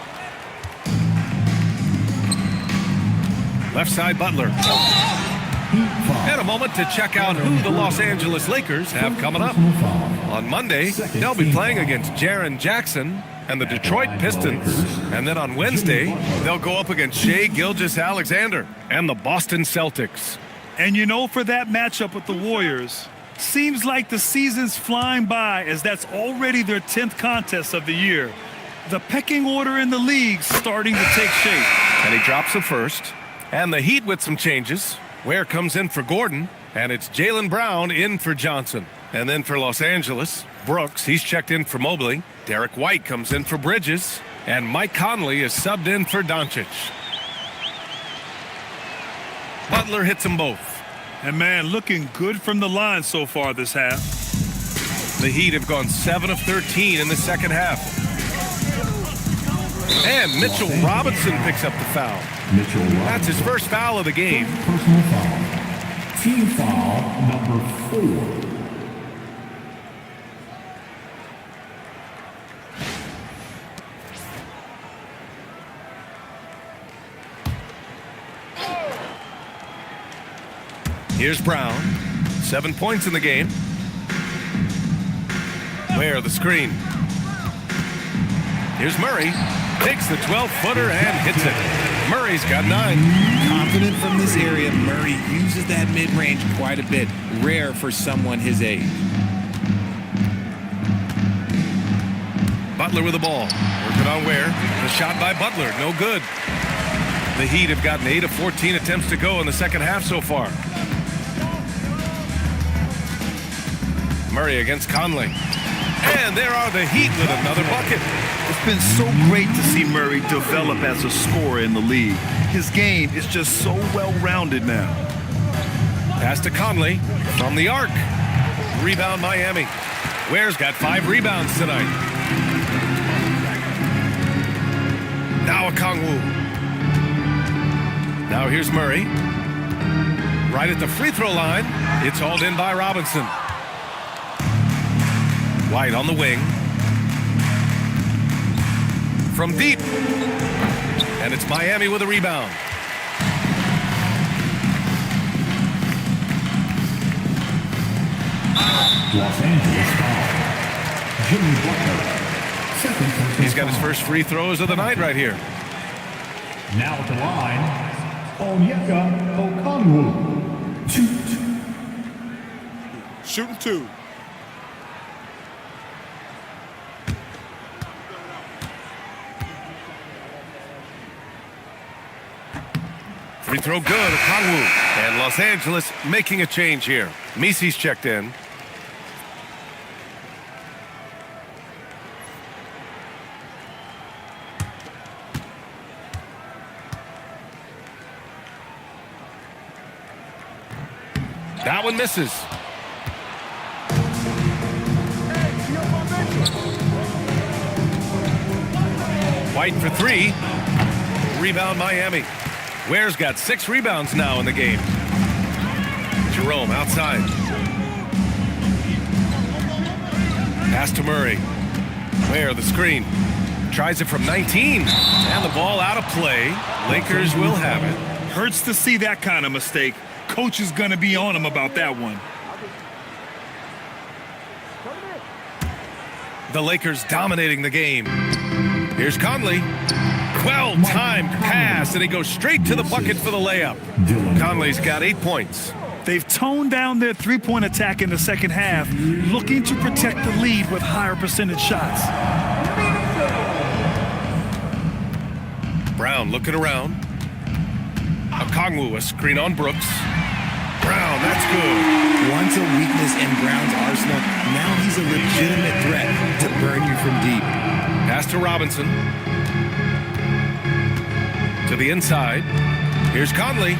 Left side, Butler. And a moment to check out who the Los Angeles Lakers have coming up. On Monday, they'll be playing against Jaren Jackson and the Detroit Pistons. And then on Wednesday, they'll go up against Shai Gilgeous-Alexander and the Boston Celtics. And you know, for that matchup with the Warriors, seems like the season's flying by as that's already their 10th contest of the year. The pecking order in the league's starting to take shape. And he drops the first. And the Heat with some changes. Ware comes in for Gordon, and it's Jaylen Brown in for Johnson. And then for Los Angeles, Brooks, he's checked in for Mobley. Derek White comes in for Bridges, and Mike Conley is subbed in for Doncic. Butler hits them both. And man, looking good from the line so far this half. The Heat have gone 7 of 13 in the second half. And Mitchell Robinson picks up the foul. That's his first foul of the game. Personal foul. Team foul number 4. Here's Brown. 7 points in the game. Ware the screen. Here's Murray. Takes the 12-footer and hits it. Murray's got 9. Confident from this area, Murray uses that mid-range quite a bit. Rare for someone his age. Butler with the ball. Working on Ware. The shot by Butler. No good. The Heat have gotten 8 of 14 attempts to go in the second half so far. Murray against Conley. And there are the Heat with another bucket. It's been so great to see Murray develop as a scorer in the league. His game is just so well-rounded now. Pass to Conley from the arc. Rebound Miami. Ware's got 5 rebounds tonight. Now Okongwu. Now here's Murray. Right at the free throw line. It's hauled in by Robinson. White on the wing. From deep. And it's Miami with a rebound. Los Angeles foul. Jimmy Butler. Second personal He's got his foul. first free throws of the night right here. Now at the line, Onyeka Okongwu. Shoot. Shooting 2. Free throw good, Okongwu. And Los Angeles making a change here. Misi's checked in. That one misses. White for 3. Rebound Miami. Ware's got 6 rebounds now in the game. Jerome outside. Pass to Murray. Ware the screen. Tries it from 19. And the ball out of play. Lakers will have it. Hurts to see that kind of mistake. Coach is going to be on him about that one. The Lakers dominating the game. Here's Conley. Well-timed pass, and he goes straight to the bucket for the layup. Conley's got 8 points. They've toned down their three-point attack in the second half, looking to protect the lead with higher percentage shots. Brown looking around. Okongwu, a screen on Brooks. Brown, that's good. Once a weakness in Brown's arsenal, now he's a legitimate threat to burn you from deep. Pass to Robinson. To the inside. Here's Conley.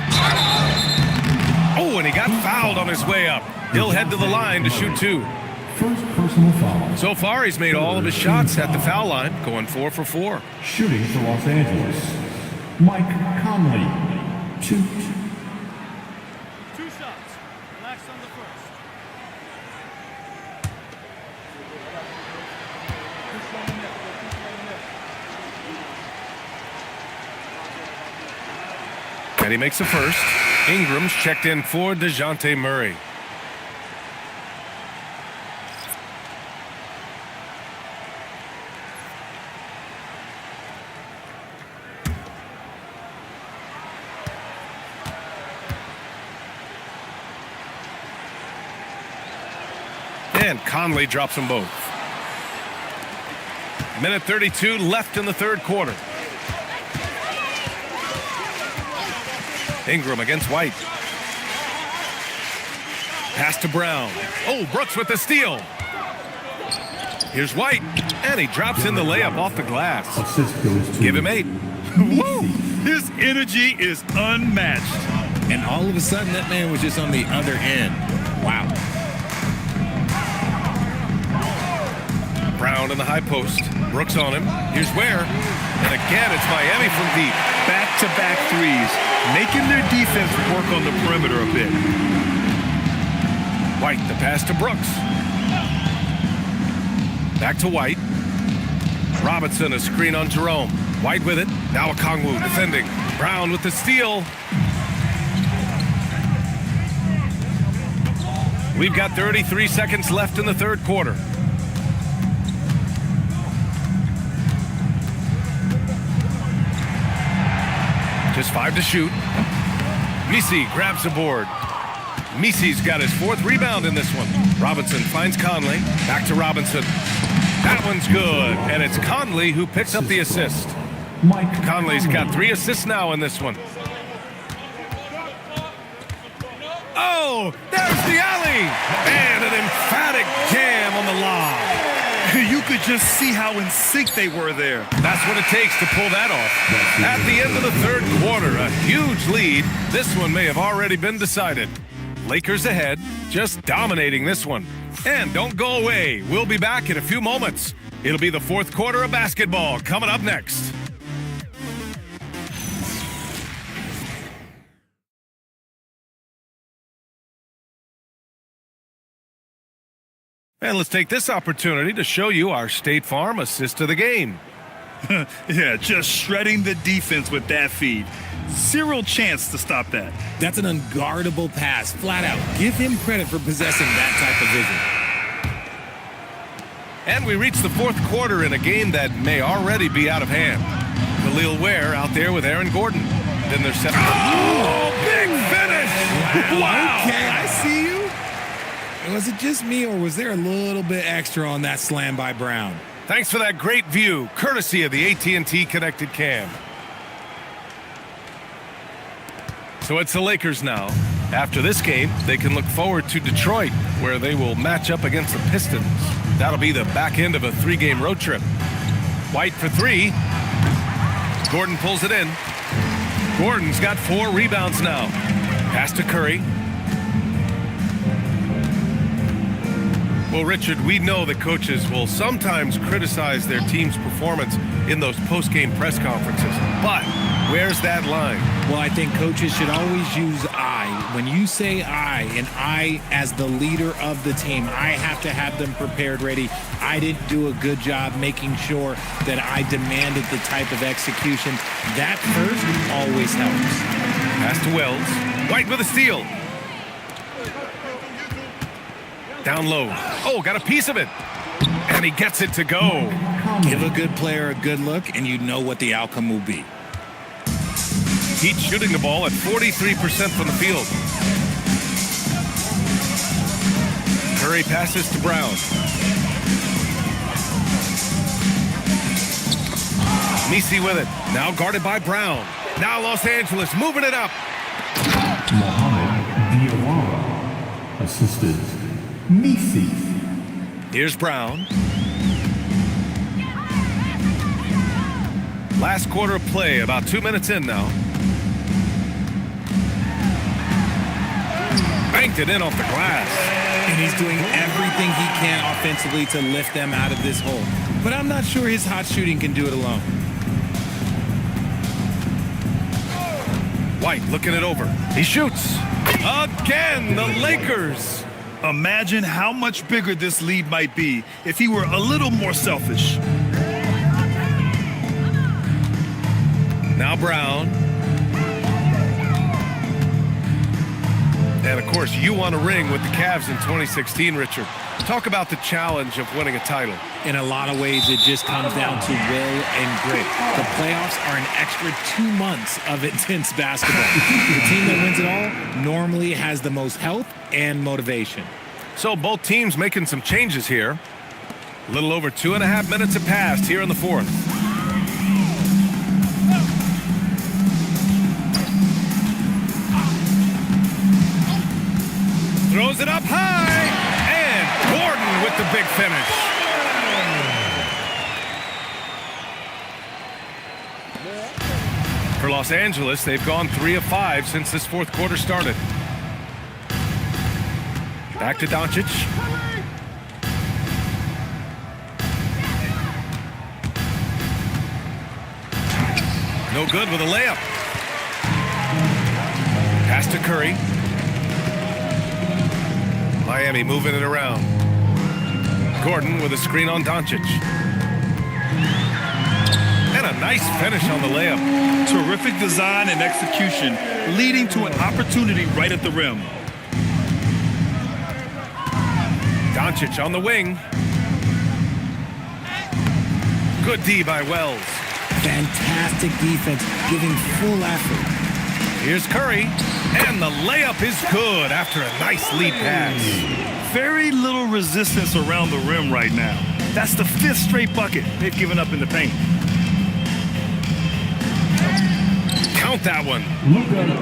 Oh, and he got fouled on his way up. He'll head to the line to shoot 2. First personal foul. So far, he's made all of his shots at the foul line, going 4 for 4. Shooting for Los Angeles, Mike Conley. Shoot. 2 shots. Relax on the first. And he makes the first. Ingram's checked in for DeJounte Murray. And Conley drops them both. Minute 32 left in the third quarter. Ingram against White. Pass to Brown. Oh, Brooks with the steal. Here's White, and he drops in the layup off the glass. Assist goes to Give him 8. Woo! His energy is unmatched. And all of a sudden, that man was just on the other end. Wow. Brown in the high post. Brooks on him. Here's Ware. And again, it's Miami from deep. Back-to-back threes, making their defense work on the perimeter a bit. White, the pass to Brooks. Back to White. Robinson, a screen on Jerome. White with it. Now Okongwu defending. Brown with the steal. We've got 33 seconds left in the third quarter. Just 5 to shoot. Misi grabs the board. Misi's got his 4th rebound in this one. Robinson finds Conley. Back to Robinson. That one's good. And it's Conley who picks up the assist. Mike Conley's got 3 assists now in this one. Oh, there's the alley. And an emphatic jam on the lob. You could just see how in sync they were there. That's what it takes to pull that off. At the end of the third quarter, a huge lead. This one may have already been decided. Lakers ahead, just dominating this one. And don't go away. We'll be back in a few moments. It'll be the fourth quarter of basketball coming up next. And let's take this opportunity to show you our State Farm assist of the game. Yeah, just shredding the defense with that feed. Zero chance to stop that. That's an unguardable pass, flat out. Give him credit for possessing that type of vision. And we reach the fourth quarter in a game that may already be out of hand. Khalil Ware out there with Aaron Gordon. Then they're set. Oh, big finish! Wow! Okay, I see you. Was it just me, or was there a little bit extra on that slam by Brown? Thanks for that great view, courtesy of the AT&T Connected Cam. So it's the Lakers now. After this game, they can look forward to Detroit, where they will match up against the Pistons. That'll be the back end of a 3-game road trip. White for 3. Gordon pulls it in. Gordon's got 4 rebounds now. Pass to Curry. Well, Richard, we know that coaches will sometimes criticize their team's performance in those post-game press conferences. But where's that line? Well, I think coaches should always use I. When you say I, and I as the leader of the team, I have to have them prepared ready. I didn't do a good job making sure that I demanded the type of execution. That first always helps. Pass to Wells. White with a steal. Down low. Oh, got a piece of it. And he gets it to go. Give a good player a good look, and you know what the outcome will be. Heat shooting the ball at 43% from the field. Curry passes to Brown. Messi with it. Now guarded by Brown. Now Los Angeles moving it up. Mohamed Diawara, assisted Messi. Here's Brown. Last quarter of play, about 2 minutes in now. Banked it in off the glass. And he's doing everything he can offensively to lift them out of this hole. But I'm not sure his hot shooting can do it alone. White looking it over. He shoots. Again, the Lakers. Imagine how much bigger this lead might be if he were a little more selfish. Now Brown. And, of course, you won a ring with the Cavs in 2016, Richard. Talk about the challenge of winning a title. In a lot of ways, it just comes down to will and grit. The playoffs are an extra 2 months of intense basketball. The team that wins it all normally has the most health and motivation. So both teams making some changes here. A little over 2.5 minutes have passed here in the fourth. Throws it up high, and Gordon with the big finish. For Los Angeles, they've gone 3 of 5 since this fourth quarter started. Back to Doncic. No good with a layup. Pass to Curry. Miami moving it around. Gordon with a screen on Doncic. And a nice finish on the layup. Terrific design and execution, leading to an opportunity right at the rim. Doncic on the wing. Good D by Wells. Fantastic defense, giving full effort. Here's Curry, and the layup is good after a nice lead pass. Very little resistance around the rim right now. That's the 5th straight bucket they've given up in the paint. Count that one.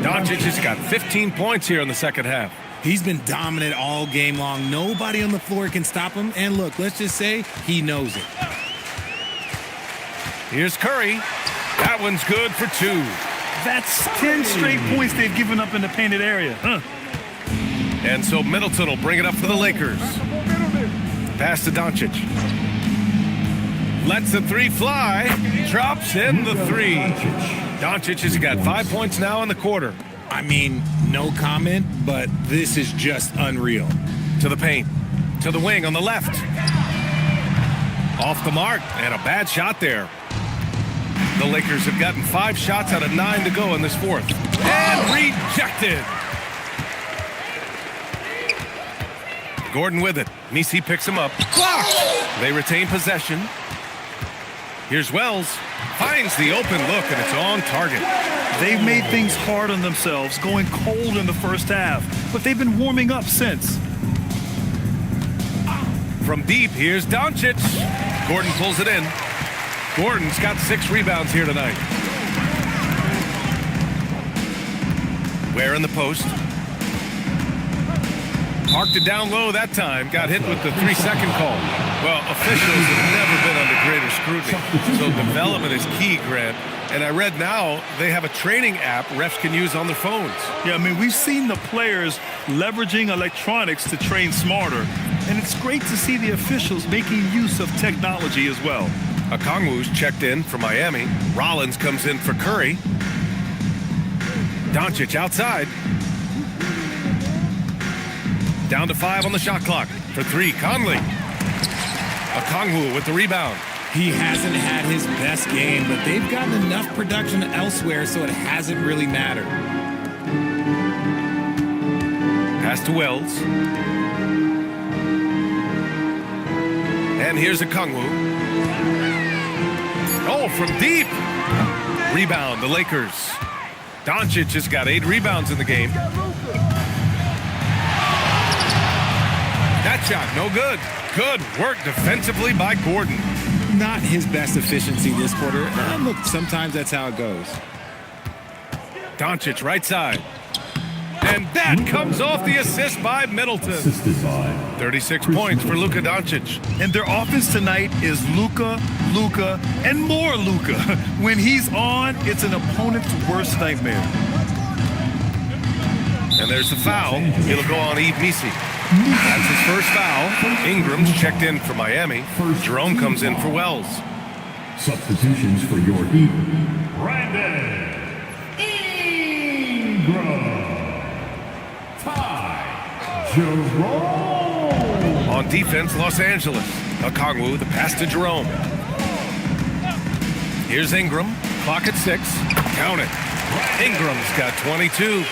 Doncic has got 15 points here in the second half. He's been dominant all game long. Nobody on the floor can stop him. And look, let's just say he knows it. Here's Curry. That one's good for 2. That's 10 straight points they've given up in the painted area. And so Middleton will bring it up for the Lakers. Pass to Doncic. Lets the 3 fly. Drops in the 3. Doncic has got 5 points now in the quarter. I mean, no comment, but this is just unreal. To the paint. To the wing on the left. Off the mark, and a bad shot there. The Lakers have gotten 5 shots out of 9 to go in this fourth. And rejected. Gordon with it. Messi picks him up. Blocked. They retain possession. Here's Wells. Finds the open look, and it's on target. They've made things hard on themselves, going cold in the first half, but they've been warming up since. From deep, here's Doncic. Gordon pulls it in. Gordon's got 6 rebounds here tonight. Ware in the post. Parked it down low that time. Got hit with the 3-second call. Well, officials have never been under greater scrutiny. So development is key, Grant. And I read now they have a training app refs can use on their phones. Yeah, I mean, we've seen the players leveraging electronics to train smarter. And it's great to see the officials making use of technology as well. Okongwu's checked in for Miami. Rollins comes in for Curry. Doncic outside. Down to 5 on the shot clock. For 3, Conley. Okongwu with the rebound. He hasn't had his best game, but they've gotten enough production elsewhere, so it hasn't really mattered. Pass to Wells. And here's Okongwu. Oh, from deep. Rebound, the Lakers. Doncic has got 8 rebounds in the game. That shot, no good. Good work defensively by Gordon. Not his best efficiency this quarter. And look, sometimes that's how it goes. Doncic right side. And that comes off the assist by Middleton. 36 points for Luka Doncic. And their offense tonight is Luka, and more Luka. When he's on, it's an opponent's worst nightmare. And there's the foul. It'll go on Yves Messi. That's his first foul. Ingram's checked in for Miami. Jerome comes in for Wells. Substitutions for your Eagle. Brandon Ingram. Ty Jerome. On defense, Los Angeles. Okongwu, the pass to Jerome. Here's Ingram. Clock at 6. Count it. Ingram's got 22.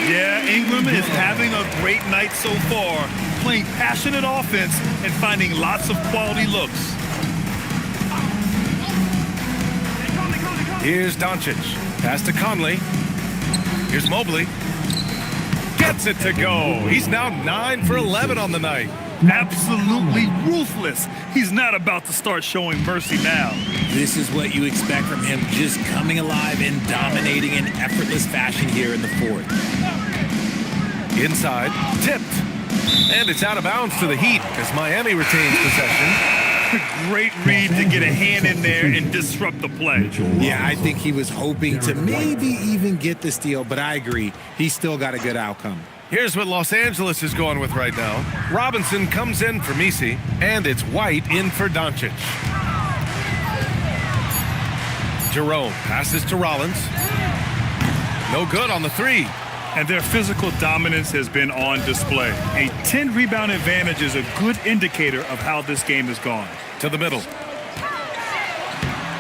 Yeah, Ingram is having a great night so far, playing passionate offense and finding lots of quality looks. Here's Doncic. Pass to Conley. Here's Mobley. Gets it to go. He's now 9 for 11 on the night. Absolutely ruthless. He's not about to start showing mercy now. This is what you expect from him, just coming alive and dominating in effortless fashion here in the fourth. Inside, tipped. And it's out of bounds to the Heat as Miami retains possession. Great read to get a hand in there and disrupt the play. Yeah, I think he was hoping to maybe even get the steal, but I agree. He's still got a good outcome. Here's what Los Angeles is going with right now. Robinson comes in for Messi, and it's White in for Doncic. Jerome passes to Rollins. No good on the 3. And their physical dominance has been on display. A 10-rebound advantage is a good indicator of how this game has gone. To the middle.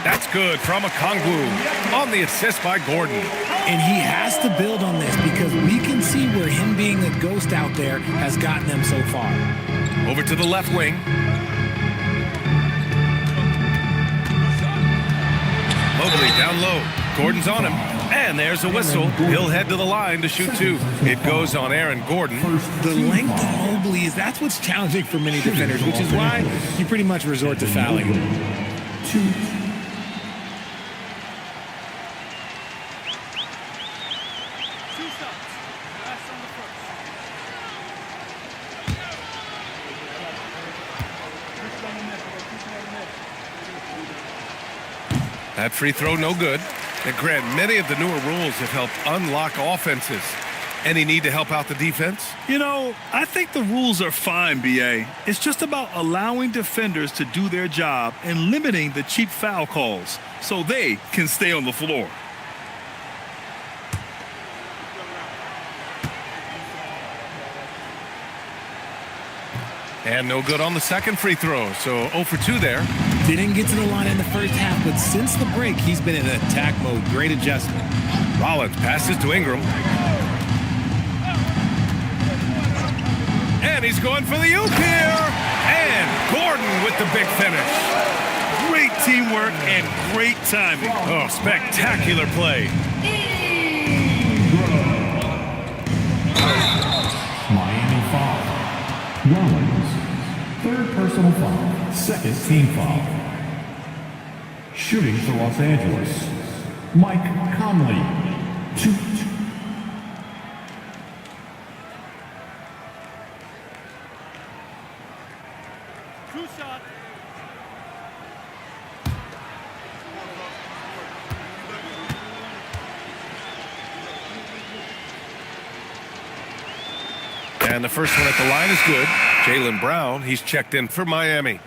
That's good from Okongwu on the assist by Gordon. And he has to build on this because we can see where him being a ghost out there has gotten them so far. Over to the left wing. Mobley down low. Gordon's on him. And there's a whistle. He'll head to the line to shoot 2. It goes on Aaron Gordon. The length of Mobley that's what's challenging for many defenders, which is why you pretty much resort to fouling him. That free throw, no good. And Grant, many of the newer rules have helped unlock offenses. Any need to help out the defense? You know, I think the rules are fine, B.A. It's just about allowing defenders to do their job and limiting the cheap foul calls so they can stay on the floor. And no good on the second free throw, so 0 for 2 there. Didn't get to the line in the first half, but since the break, he's been in attack mode. Great adjustment. Rollins passes to Ingram. And he's going for the oop here. And Gordon with the big finish. Great teamwork and great timing. Oh, spectacular play. Miami foul. Rollins, third personal foul, second team foul. Shooting for Los Angeles, Mike Conley, 2. And the first one at the line is good. Jaylen Brown, he's checked in for Miami.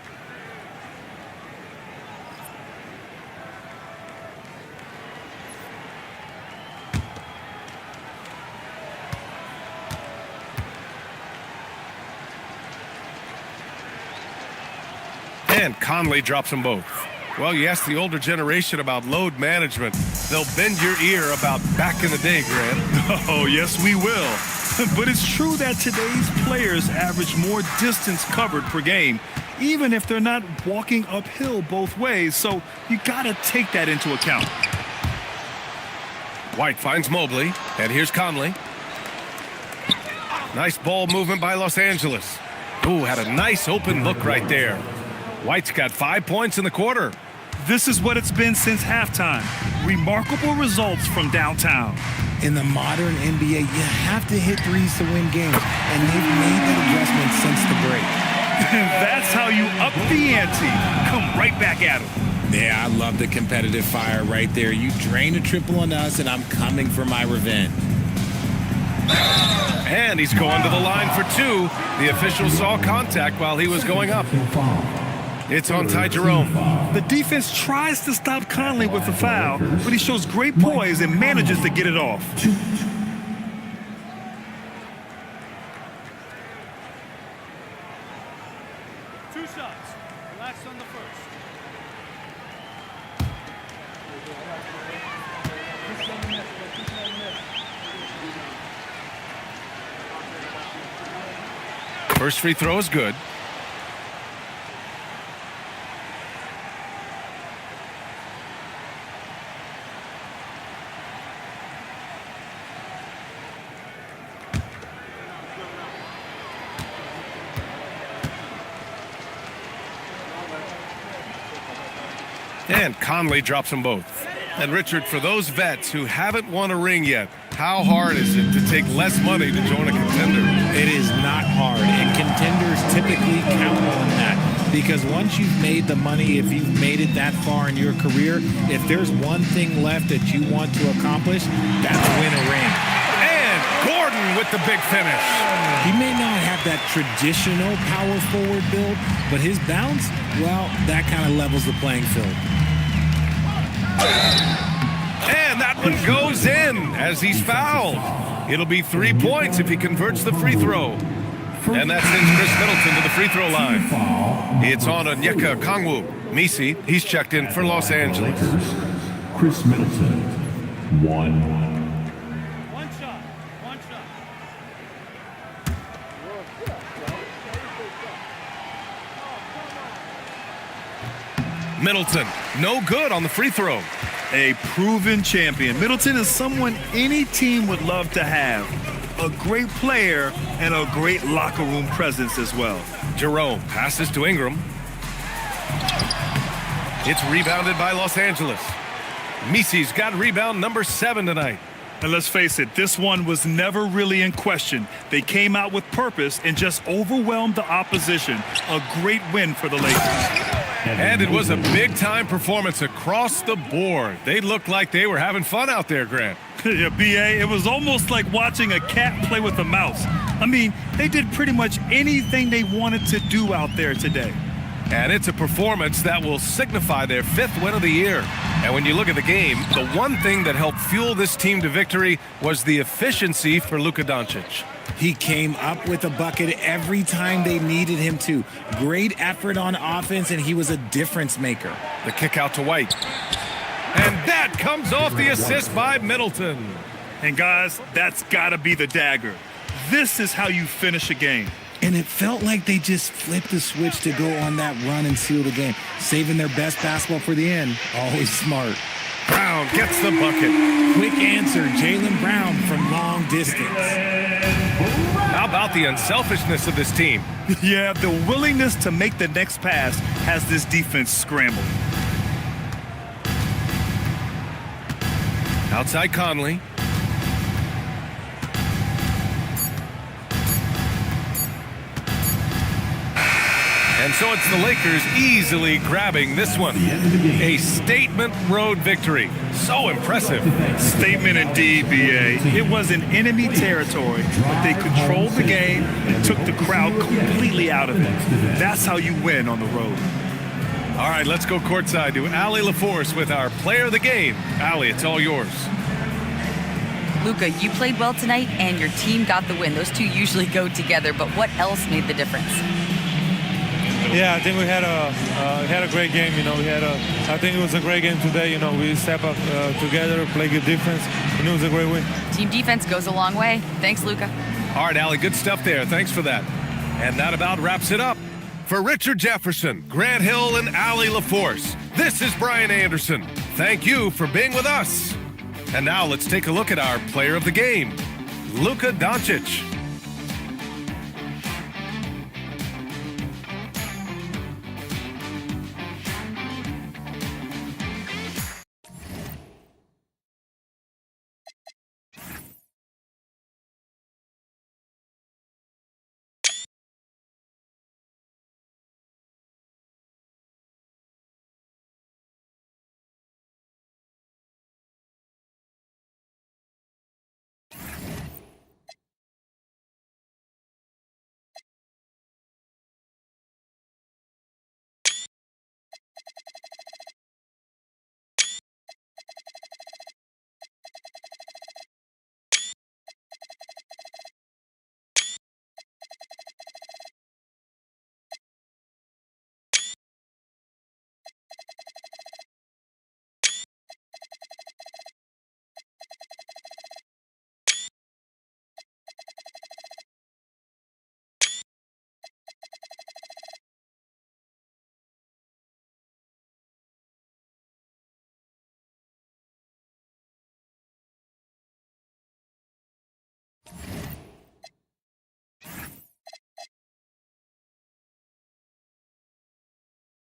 And Conley drops them both. Well, you ask the older generation about load management. They'll bend your ear about back in the day, Grant. Oh, yes, we will. But it's true that today's players average more distance covered per game, even if they're not walking uphill both ways. So you got to take that into account. White finds Mobley, and here's Conley. Nice ball movement by Los Angeles. Ooh, had a nice open look right there. White's got 5 points in the quarter. This is what it's been since halftime. Remarkable results from downtown. In the modern NBA, you have to hit threes to win games, and they've made that adjustment since the break. That's how you up the ante. Come right back at them. Yeah, I love the competitive fire right there. You drain a triple on us, and I'm coming for my revenge. And he's going to the line for 2. The official saw contact while he was going up. It's on Ty Jerome. The defense tries to stop Conley with the foul, but he shows great poise and manages to get it off. 2 shots. Relax on the first. First free throw is good. And Conley drops them both. And Richard, for those vets who haven't won a ring yet, how hard is it to take less money to join a contender? It is not hard, and contenders typically count on that. Because once you've made the money, if you've made it that far in your career, if there's one thing left that you want to accomplish, that's win a ring. And Gordon with the big finish. He may not have that traditional power forward build, but his bounce, well, that kind of levels the playing field. And that one goes in as he's fouled. It'll be 3 points if he converts the free throw. And that sends Chris Middleton to the free throw line. It's on Onyeka Okongwu. Misi, he's checked in for Los Angeles. Chris Middleton, 1. One shot. Middleton, no good on the free throw. A proven champion. Middleton is someone any team would love to have. A great player and a great locker room presence as well. Jerome passes to Ingram. It's rebounded by Los Angeles. Misi's got rebound number 7 tonight. And let's face it, this one was never really in question. They came out with purpose and just overwhelmed the opposition. A great win for the Lakers. And it was a big-time performance across the board. They looked like they were having fun out there, Grant. Yeah, B.A., it was almost like watching a cat play with a mouse. I mean, they did pretty much anything they wanted to do out there today. And it's a performance that will signify their 5th win of the year. And when you look at the game, the one thing that helped fuel this team to victory was the efficiency for Luka Doncic. He came up with a bucket every time they needed him to. Great effort on offense, and he was a difference maker. The kick out to White. And that comes off the assist by Middleton. And guys, that's got to be the dagger. This is how you finish a game. And it felt like they just flipped the switch to go on that run and seal the game. Saving their best basketball for the end. Always smart. Brown gets the bucket. Quick answer, Jaylen Brown from long distance. How about the unselfishness of this team? Yeah, the willingness to make the next pass has this defense scrambled. Outside Conley. And so it's the Lakers easily grabbing this one. A statement road victory. So impressive. Statement indeed, B.A. It was in enemy territory, but they controlled the game and took the crowd completely out of it. That's how you win on the road. All right, let's go courtside to Allie LaForce with our player of the game. Allie, it's all yours. Luka, you played well tonight, and your team got the win. Those two usually go together, but what else made the difference? Yeah, I think we had a great game. I think it was a great game today. We step up together, play good defense, and it was a great win. Team defense goes a long way. Thanks, Luka. All right, Allie, good stuff there. Thanks for that. And that about wraps it up. For Richard Jefferson, Grant Hill, and Allie LaForce, this is Brian Anderson. Thank you for being with us. And now let's take a look at our player of the game, Luka Doncic.